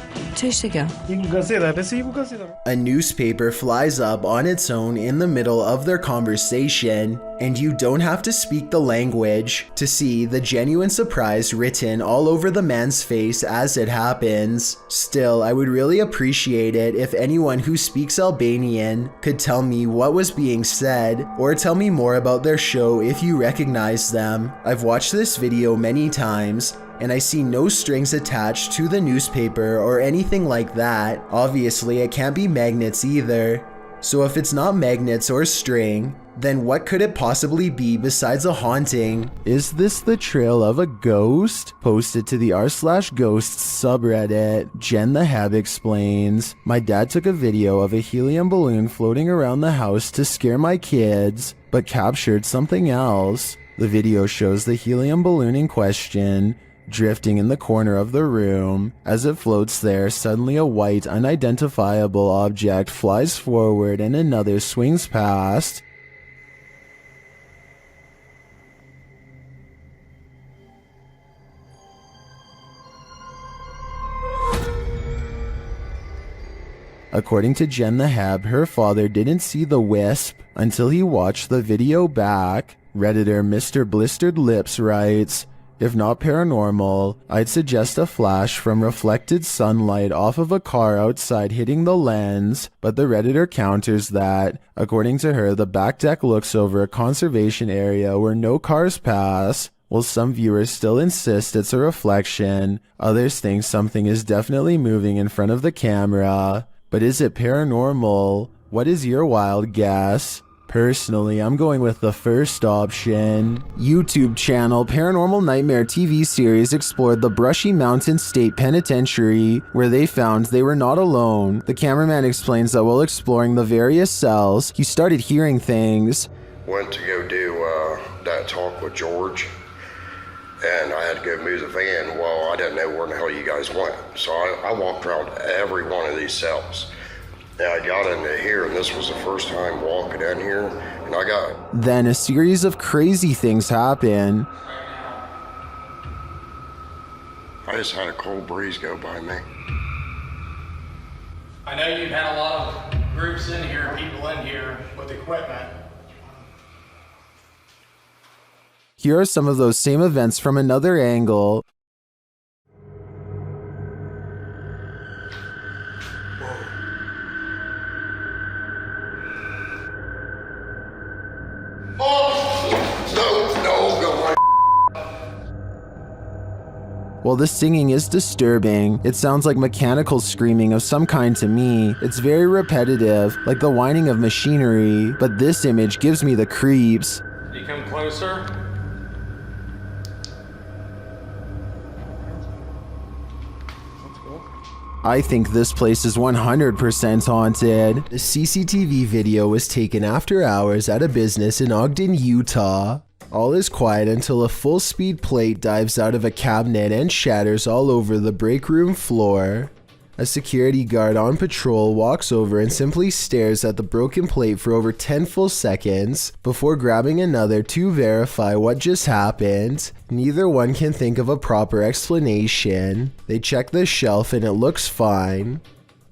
A newspaper flies up on its own in the middle of their conversation, and you don't have to speak the language to see the genuine surprise written all over the man's face as it happens. Still, I would really appreciate it if anyone who speaks Albanian could tell me what was being said, or tell me more about their show if you recognize them. I've watched this video many times, and I see no strings attached to the newspaper or anything like that. Obviously, it can't be magnets either. So if it's not magnets or string, then what could it possibly be besides a haunting? Is this the trail of a ghost? Posted to the r/ghosts subreddit. Jen the Hab explains, my dad took a video of a helium balloon floating around the house to scare my kids, but captured something else. The video shows the helium balloon in question drifting in the corner of the room. As it floats there, suddenly a white, unidentifiable object flies forward and another swings past. According to Jen the Hab, her father didn't see the wisp until he watched the video back. Redditor Mr. Blistered Lips writes, If not paranormal, I'd suggest a flash from reflected sunlight off of a car outside hitting the lens, but the Redditor counters that, according to her, the back deck looks over a conservation area where no cars pass, while some viewers still insist it's a reflection. Others think something is definitely moving in front of the camera. But is it paranormal? What is your wild guess? Personally, I'm going with the first option. YouTube channel Paranormal Nightmare TV series explored the Brushy Mountain State Penitentiary, where they found they were not alone. The cameraman explains that while exploring the various cells, he started hearing things. Went to go do that talk with George, and I had to go move the van. Well, I didn't know where the hell you guys went, so I walked around every one of these cells. Yeah, I got into here, and this was the first time walking in here, and I got... Then a series of crazy things happen. I just had a cold breeze go by me. I know you've had a lot of groups in here, people in here with equipment. Here are some of those same events from another angle. While the singing is disturbing, it sounds like mechanical screaming of some kind to me. It's very repetitive, like the whining of machinery, but this image gives me the creeps. You come closer. I think this place is 100% haunted. The CCTV video was taken after hours at a business in Ogden, Utah. All is quiet until a full-speed plate dives out of a cabinet and shatters all over the break room floor. A security guard on patrol walks over and simply stares at the broken plate for over 10 full seconds before grabbing another to verify what just happened. Neither one can think of a proper explanation. They check the shelf and it looks fine.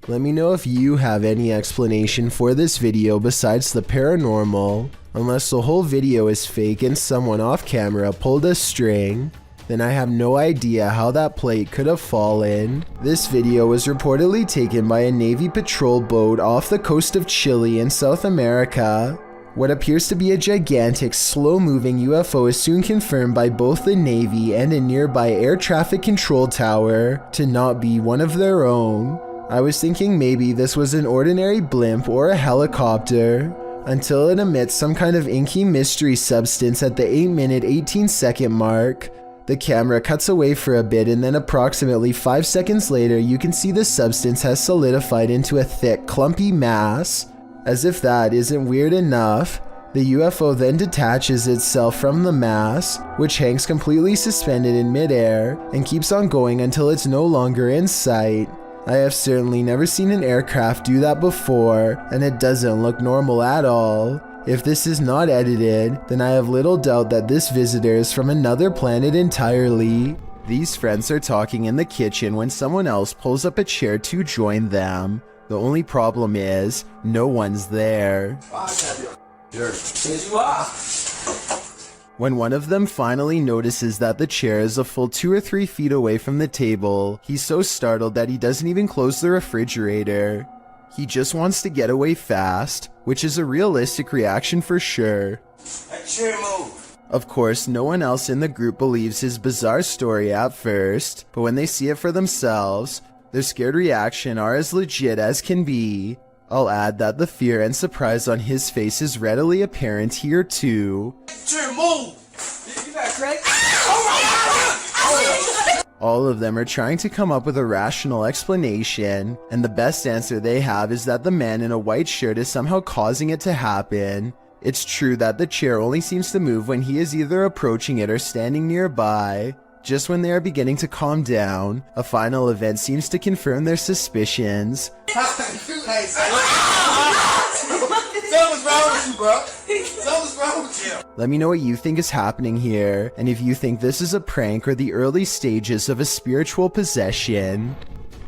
Let me know if you have any explanation for this video besides the paranormal. Unless the whole video is fake and someone off camera pulled a string, then I have no idea how that plate could have fallen. This video was reportedly taken by a Navy patrol boat off the coast of Chile in South America. What appears to be a gigantic, slow-moving UFO is soon confirmed by both the Navy and a nearby air traffic control tower to not be one of their own. I was thinking maybe this was an ordinary blimp or a helicopter, until it emits some kind of inky mystery substance at the 8-minute 18-second mark. The camera cuts away for a bit, and then approximately 5 seconds later you can see the substance has solidified into a thick, clumpy mass. As if that isn't weird enough, the UFO then detaches itself from the mass, which hangs completely suspended in midair, and keeps on going until it's no longer in sight. I have certainly never seen an aircraft do that before, and it doesn't look normal at all. If this is not edited, then I have little doubt that this visitor is from another planet entirely. These friends are talking in the kitchen when someone else pulls up a chair to join them. The only problem is, no one's there. When one of them finally notices that the chair is a full 2 or 3 feet away from the table, he's so startled that he doesn't even close the refrigerator. He just wants to get away fast, which is a realistic reaction for sure. That chair move. Of course, no one else in the group believes his bizarre story at first, but when they see it for themselves, their scared reaction are as legit as can be. I'll add that the fear and surprise on his face is readily apparent here too. Chair move. You got crazy. All of them are trying to come up with a rational explanation, and the best answer they have is that the man in a white shirt is somehow causing it to happen. It's true that the chair only seems to move when he is either approaching it or standing nearby. Just when they are beginning to calm down, a final event seems to confirm their suspicions. Something's wrong with you, bro. Something's wrong with you. Let me know what you think is happening here, and if you think this is a prank or the early stages of a spiritual possession.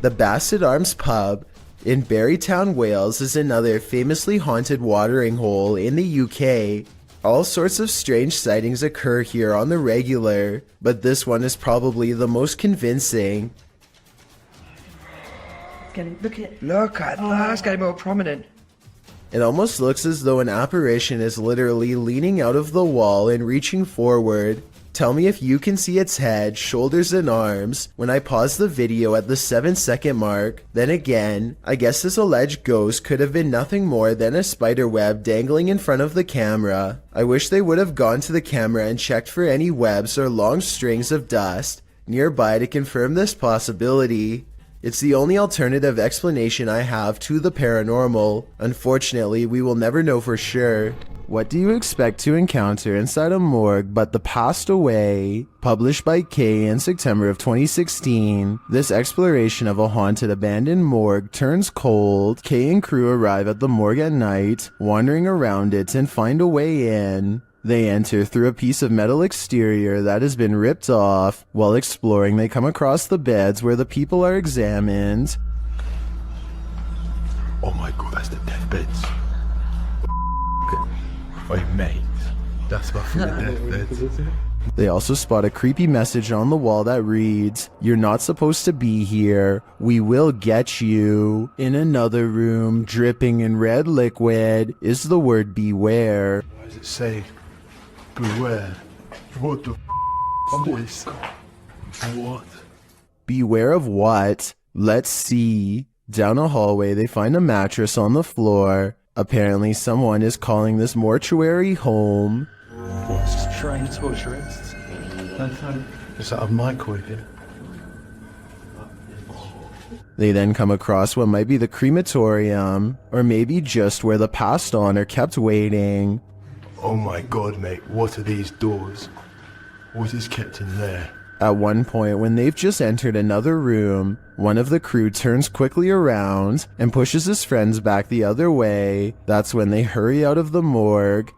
The Bassett Arms Pub in Barrytown, Wales is another famously haunted watering hole in the UK. All sorts of strange sightings occur here on the regular, but this one is probably the most convincing. Look at that, it's getting more prominent. It almost looks as though an apparition is literally leaning out of the wall and reaching forward. Tell me if you can see its head, shoulders, and arms when I pause the video at the 7-second mark. Then again, I guess this alleged ghost could have been nothing more than a spider web dangling in front of the camera. I wish they would have gone to the camera and checked for any webs or long strings of dust nearby to confirm this possibility. It's the only alternative explanation I have to the paranormal. Unfortunately, we will never know for sure. What do you expect to encounter inside a morgue but the passed away? Published by Kay in September of 2016, this exploration of a haunted abandoned morgue turns cold. Kay and crew arrive at the morgue at night, wandering around it and find a way in. They enter through a piece of metal exterior that has been ripped off. While exploring, they come across the beds where the people are examined. Oh my god, that's the deathbeds. Wait, mate, that's my deathbeds. They also spot a creepy message on the wall that reads, "You're not supposed to be here. We will get you." In another room, dripping in red liquid, is the word beware. Why does it say beware? What the is this? What? Beware of what? Let's see. Down a hallway, they find a mattress on the floor. Apparently, someone is calling this mortuary home. What's strange torturists? Is that a microwave here? They then come across what might be the crematorium, or maybe just where the passed on are kept waiting. Oh my god, mate, what are these doors? What is kept in there? At one point, when they've just entered another room, one of the crew turns quickly around and pushes his friends back the other way. That's when they hurry out of the morgue.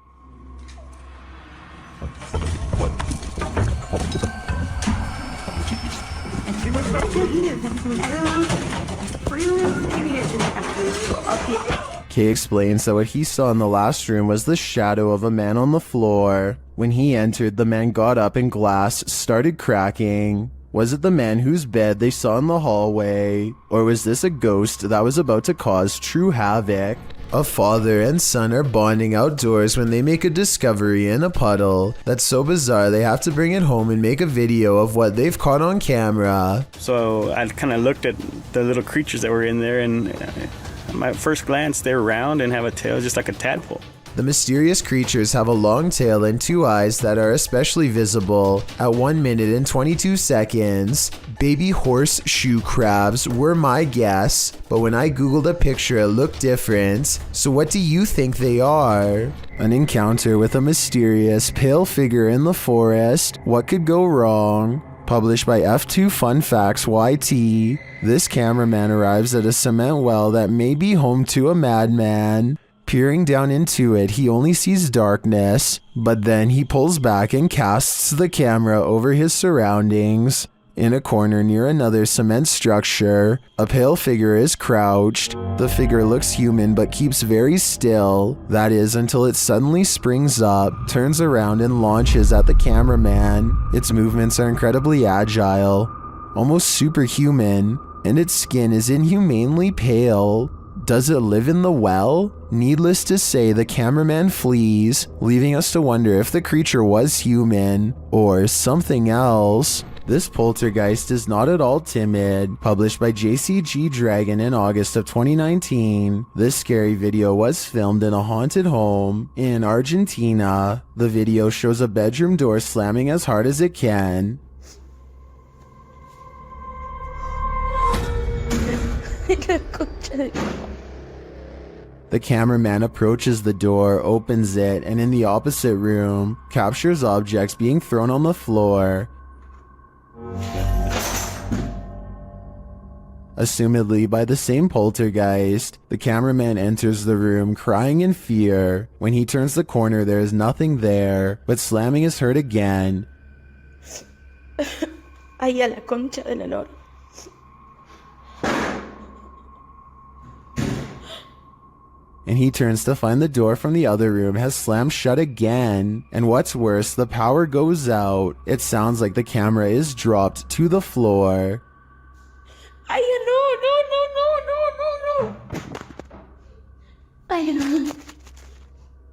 Kay explains that what he saw in the last room was the shadow of a man on the floor. When he entered, the man got up and glass started cracking. Was it the man whose bed they saw in the hallway? Or was this a ghost that was about to cause true havoc? A father and son are bonding outdoors when they make a discovery in a puddle that's so bizarre they have to bring it home and make a video of what they've caught on camera. So I kind of looked at the little creatures that were in there, and at my first glance, they're round and have a tail just like a tadpole. The mysterious creatures have a long tail and two eyes that are especially visible at 1 minute and 22 seconds. Baby horseshoe crabs were my guess, but when I googled a picture it looked different. So what do you think they are? An encounter with a mysterious pale figure in the forest. What could go wrong? Published by F2 Fun Facts YT. This cameraman arrives at a cement well that may be home to a madman. Peering down into it, he only sees darkness, but then he pulls back and casts the camera over his surroundings. In a corner near another cement structure, a pale figure is crouched. The figure looks human but keeps very still. That is until it suddenly springs up, turns around and launches at the cameraman. Its movements are incredibly agile, almost superhuman, and its skin is inhumanely pale. Does it live in the well? Needless to say, the cameraman flees, leaving us to wonder if the creature was human or something else. This poltergeist is not at all timid. Published by JCG Dragon in August of 2019. This scary video was filmed in a haunted home in Argentina. The video shows a bedroom door slamming as hard as it can. The cameraman approaches the door, opens it, and in the opposite room, captures objects being thrown on the floor. Assumedly by the same poltergeist, the cameraman enters the room crying in fear. When he turns the corner, there is nothing there, but slamming is heard again. Ay, a la concha de la lora. The and he turns to find the door from the other room has slammed shut again. And what's worse, the power goes out. It sounds like the camera is dropped to the floor.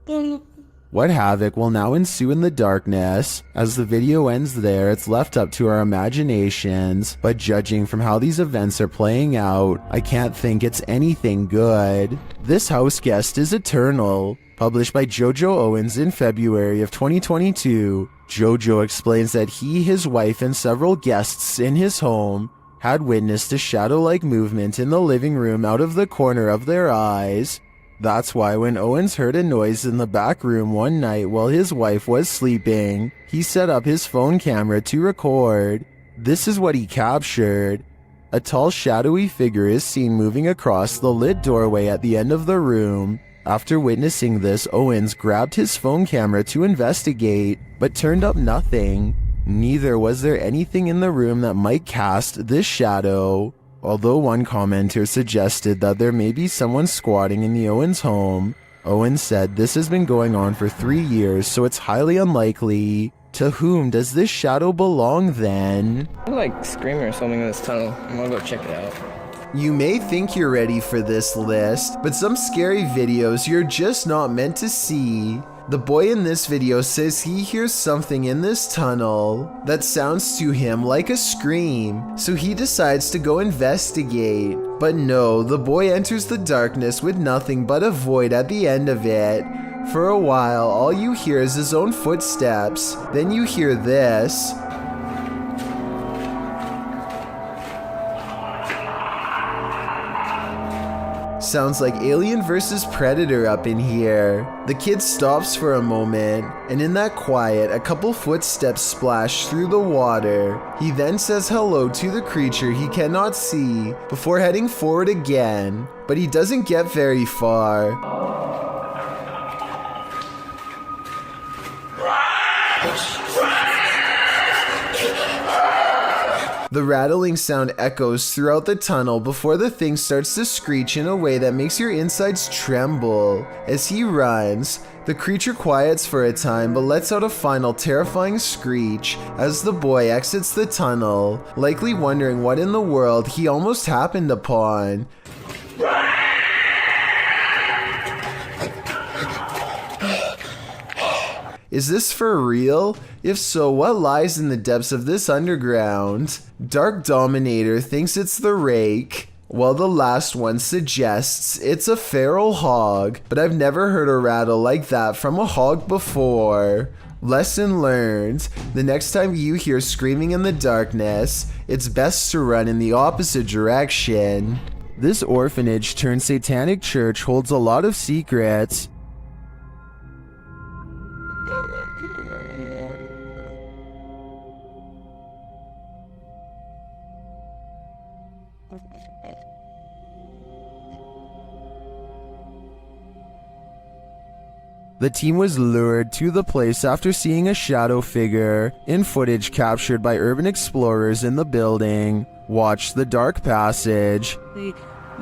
No. What havoc will now ensue in the darkness? As the video ends there, it's left up to our imaginations, but judging from how these events are playing out, I can't think it's anything good. This house guest is eternal. Published by Jojo Owens in February of 2022, Jojo explains that he, his wife, and several guests in his home had witnessed a shadow-like movement in the living room out of the corner of their eyes. That's why when Owens heard a noise in the back room one night while his wife was sleeping, he set up his phone camera to record. This is what he captured. A tall shadowy figure is seen moving across the lit doorway at the end of the room. After witnessing this, Owens grabbed his phone camera to investigate, but turned up nothing. Neither was there anything in the room that might cast this shadow. Although one commenter suggested that there may be someone squatting in the Owens home, Owens said this has been going on for 3 years, so it's highly unlikely. To whom does this shadow belong then? I'm like screaming or something in this tunnel. I'm gonna go check it out. You may think you're ready for this list, but some scary videos you're just not meant to see. The boy in this video says he hears something in this tunnel that sounds to him like a scream, so he decides to go investigate. But no, the boy enters the darkness with nothing but a void at the end of it. For a while, all you hear is his own footsteps. Then you hear this. Sounds like Alien vs. Predator up in here. The kid stops for a moment, and in that quiet, a couple footsteps splash through the water. He then says hello to the creature he cannot see before heading forward again, but he doesn't get very far. The rattling sound echoes throughout the tunnel before the thing starts to screech in a way that makes your insides tremble. As he runs, the creature quiets for a time but lets out a final terrifying screech as the boy exits the tunnel, likely wondering what in the world he almost happened upon. Is this for real? If so, what lies in the depths of this underground? Dark Dominator thinks it's the rake, while the last one suggests it's a feral hog, but I've never heard a rattle like that from a hog before. Lesson learned: the next time you hear screaming in the darkness, it's best to run in the opposite direction. This orphanage turned satanic church holds a lot of secrets. The team was lured to the place after seeing a shadow figure in footage captured by urban explorers in the building. Watch the dark passage.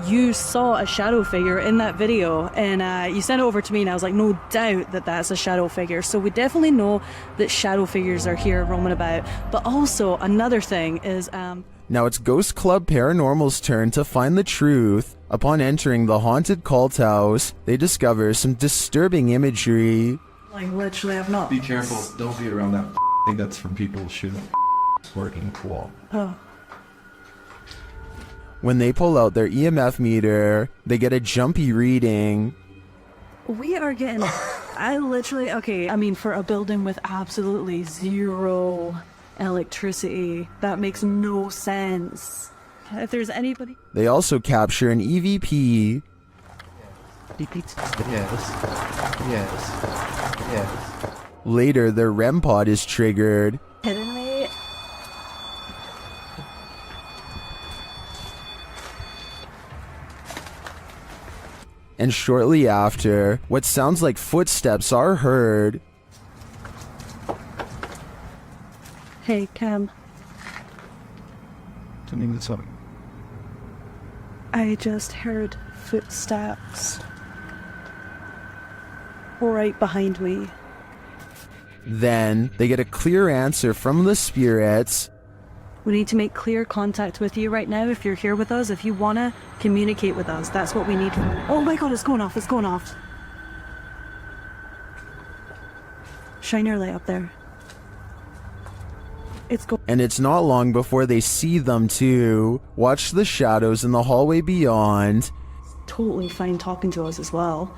You saw a shadow figure in that video, and you sent it over to me, and I was like, no doubt that that's a shadow figure. So we definitely know that shadow figures are here roaming about. But also another thing is now it's Ghost Club Paranormal's turn to find the truth. Upon entering the haunted cult house, they discover some disturbing imagery. Like, literally, I've not... Be careful, don't be around that thing that's from people shooting working wall. Oh. When they pull out their EMF meter, they get a jumpy reading. We are getting... okay, I mean, for a building with absolutely zero electricity, that makes no sense. If there's anybody... They also capture an EVP. Yes. Later, their REM pod is triggered. Kidding me? And shortly after, what sounds like footsteps are heard. Hey, Cam. Turning this up. I just heard footsteps. right behind me. Then they get a clear answer from the spirits. We need to make clear contact with you right now if you're here with us. If you want to communicate with us, that's what we need. Oh my god, it's going off, it's going off. Shine your light up there. And it's not long before they see them too. Watch the shadows in the hallway beyond. Totally fine talking to us as well.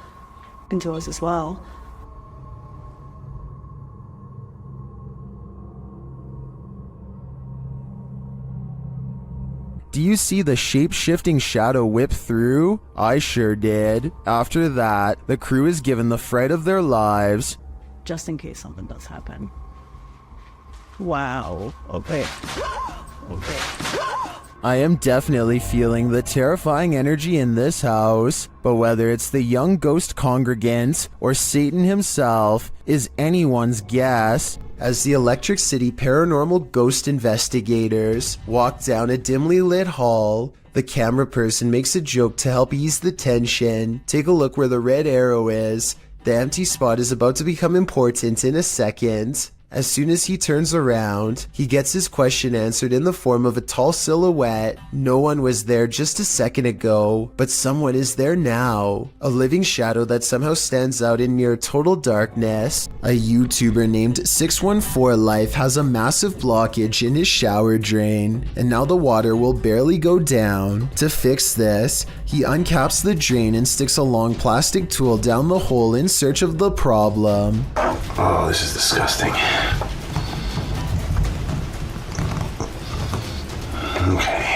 Do you see the shape-shifting shadow whip through? I sure did. After that, the crew is given the fright of their lives. Just in case something does happen. Wow. Okay. I am definitely feeling the terrifying energy in this house, but whether it's the young ghost congregant or Satan himself is anyone's guess. As the Electric City paranormal ghost investigators walk down a dimly lit hall, the camera person makes a joke to help ease the tension. Take a look where the red arrow is. The empty spot is about to become important in a second. As soon as he turns around, he gets his question answered in the form of a tall silhouette. No one was there just a second ago, but someone is there now. A living shadow that somehow stands out in near total darkness. A YouTuber named 614 Life has a massive blockage in his shower drain, and now the water will barely go down. To fix this, he uncaps the drain and sticks a long plastic tool down the hole in search of the problem. Oh, this is disgusting. Okay.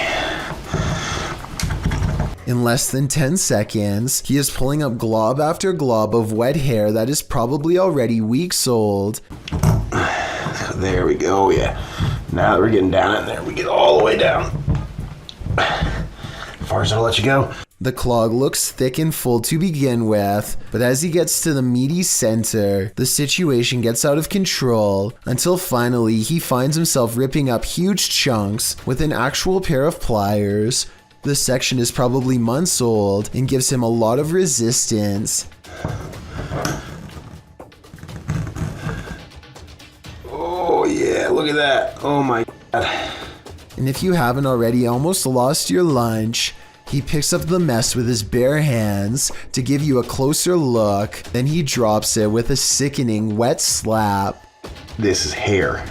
In less than 10 seconds, he is pulling up glob after glob of wet hair that is probably already weeks old. There we go, yeah. Now that we're getting down in there, we get all the way down. As far as I'll let you go. The clog looks thick and full to begin with, but as he gets to the meaty center, the situation gets out of control until finally he finds himself ripping up huge chunks with an actual pair of pliers. The section is probably months old and gives him a lot of resistance. Oh yeah, look at that. Oh my god. And if you haven't already almost lost your lunch, he picks up the mess with his bare hands to give you a closer look, then he drops it with a sickening wet slap. This is hair.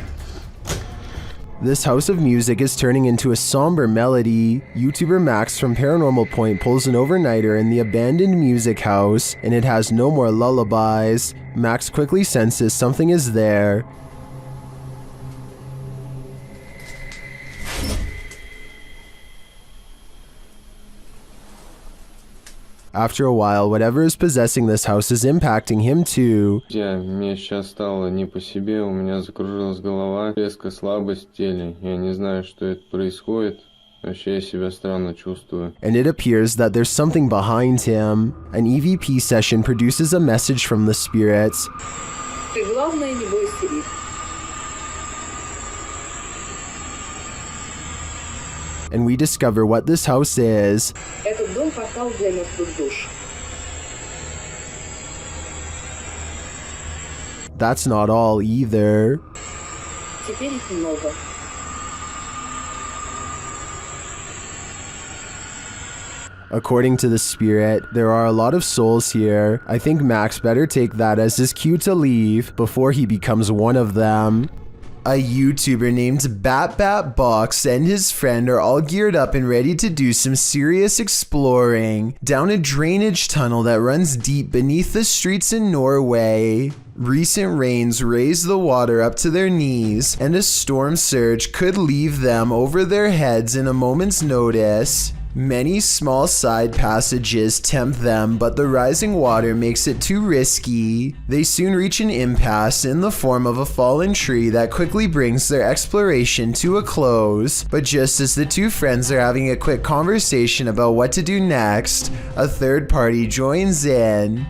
This house of music is turning into a somber melody. YouTuber Max from Paranormal Point pulls an overnighter in the abandoned music house, and it has no more lullabies. Max quickly senses something is there. After a while, whatever is possessing this house is impacting him too. Мне сейчас стало не по себе, у меня закружилась голова, резкая слабость в теле. Я не знаю, что это происходит. Вообще я себя странно чувствую. And it appears that there's something behind him. An EVP session produces a message from the spirits. Ты главное не бойся их. And we discover what this house is. Этот дом портал для мертвых душ. That's not all either. Теперь их много. According to the spirit, there are a lot of souls here. I think Max better take that as his cue to leave before he becomes one of them. A YouTuber named BatBatBox and his friend are all geared up and ready to do some serious exploring down a drainage tunnel that runs deep beneath the streets in Norway. Recent rains raise the water up to their knees, and a storm surge could leave them over their heads in a moment's notice. Many small side passages tempt them, but the rising water makes it too risky. They soon reach an impasse in the form of a fallen tree that quickly brings their exploration to a close. But just as the two friends are having a quick conversation about what to do next, a third party joins in.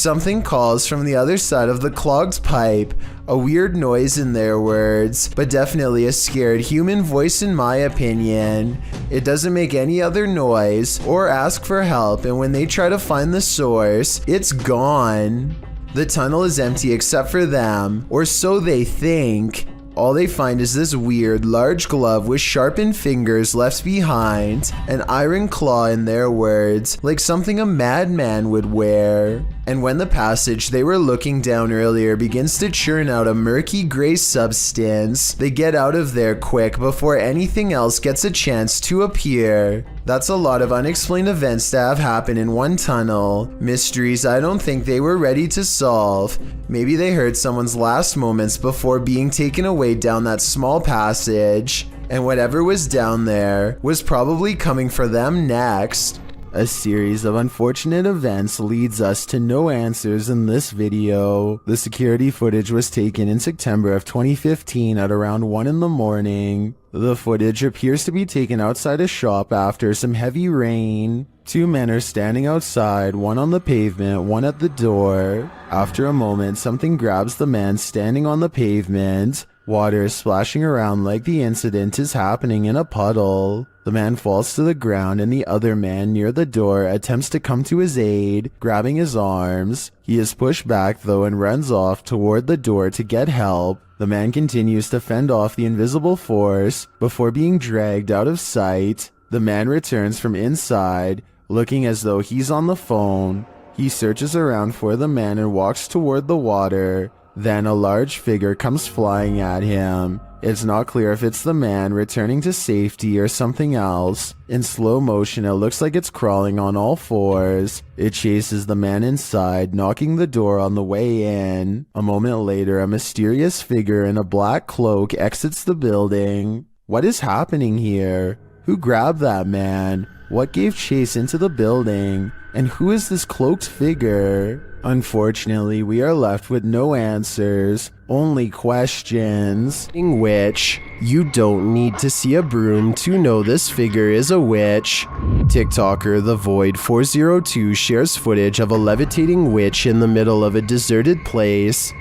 Something calls from the other side of the clogged pipe. A weird noise in their words, but definitely a scared human voice in my opinion. It doesn't make any other noise or ask for help, and when they try to find the source, it's gone. The tunnel is empty except for them, or so they think. All they find is this weird, large glove with sharpened fingers left behind, an iron claw in their words, like something a madman would wear. And when the passage they were looking down earlier begins to churn out a murky gray substance, they get out of there quick before anything else gets a chance to appear. That's a lot of unexplained events to have happen in one tunnel. Mysteries I don't think they were ready to solve. Maybe they heard someone's last moments before being taken away down that small passage, and whatever was down there was probably coming for them next. A series of unfortunate events leads us to no answers in this video. The security footage was taken in September of 2015 at around 1 in the morning. The footage appears to be taken outside a shop after some heavy rain. Two men are standing outside, one on the pavement, one at the door. After a moment, something grabs the man standing on the pavement. Water is splashing around like the incident is happening in a puddle. The man falls to the ground and the other man near the door attempts to come to his aid, grabbing his arms. He is pushed back though and runs off toward the door to get help. The man continues to fend off the invisible force before being dragged out of sight. The man returns from inside, looking as though he's on the phone. He searches around for the man and walks toward the water. Then a large figure comes flying at him. It's not clear if it's the man returning to safety or something else. In slow motion, it looks like it's crawling on all fours. It chases the man inside, knocking the door on the way in. A moment later, a mysterious figure in a black cloak exits the building. What is happening here? Who grabbed that man? What gave chase into the building? And who is this cloaked figure? Unfortunately, we are left with no answers, only questions. In which, you don't need to see a broom to know this figure is a witch. TikToker The Void 402 shares footage of a levitating witch in the middle of a deserted place.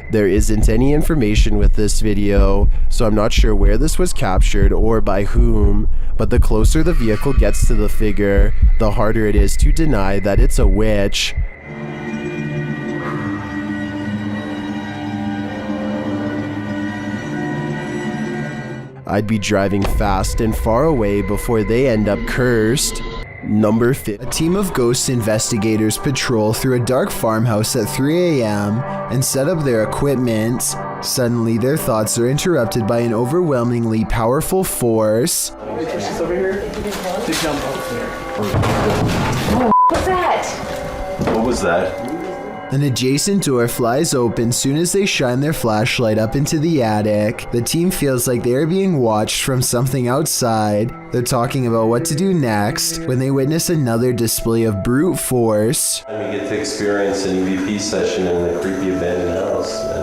There isn't any information with this video, so I'm not sure where this was captured or by whom, but the closer the vehicle gets to the figure, the harder it is to deny that it's a witch. I'd be driving fast and far away before they end up cursed. Number 5. A team of ghost investigators patrol through a dark farmhouse at 3 a.m. and set up their equipment. Suddenly, their thoughts are interrupted by an overwhelmingly powerful force. Over here. To jump up there. What's that? What was that? An adjacent door flies open soon as they shine their flashlight up into the attic. The team feels like they are being watched from something outside. They're talking about what to do next when they witness another display of brute force. We get to experience an EVP session in a creepy abandoned house.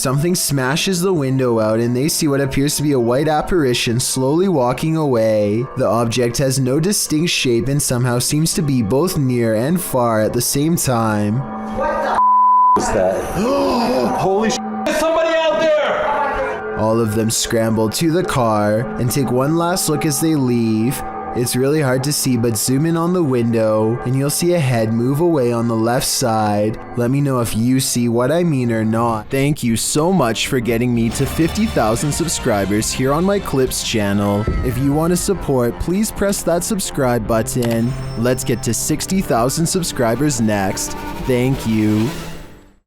Something smashes the window out and they see what appears to be a white apparition slowly walking away. The object has no distinct shape and somehow seems to be both near and far at the same time. What the was that? Holy shit! There's somebody out there! All of them scramble to the car and take one last look as they leave. It's really hard to see, but zoom in on the window and you'll see a head move away on the left side. Let me know if you see what I mean or not. Thank you so much for getting me to 50,000 subscribers here on my Clips channel. If you want to support, please press that subscribe button. Let's get to 60,000 subscribers next. Thank you.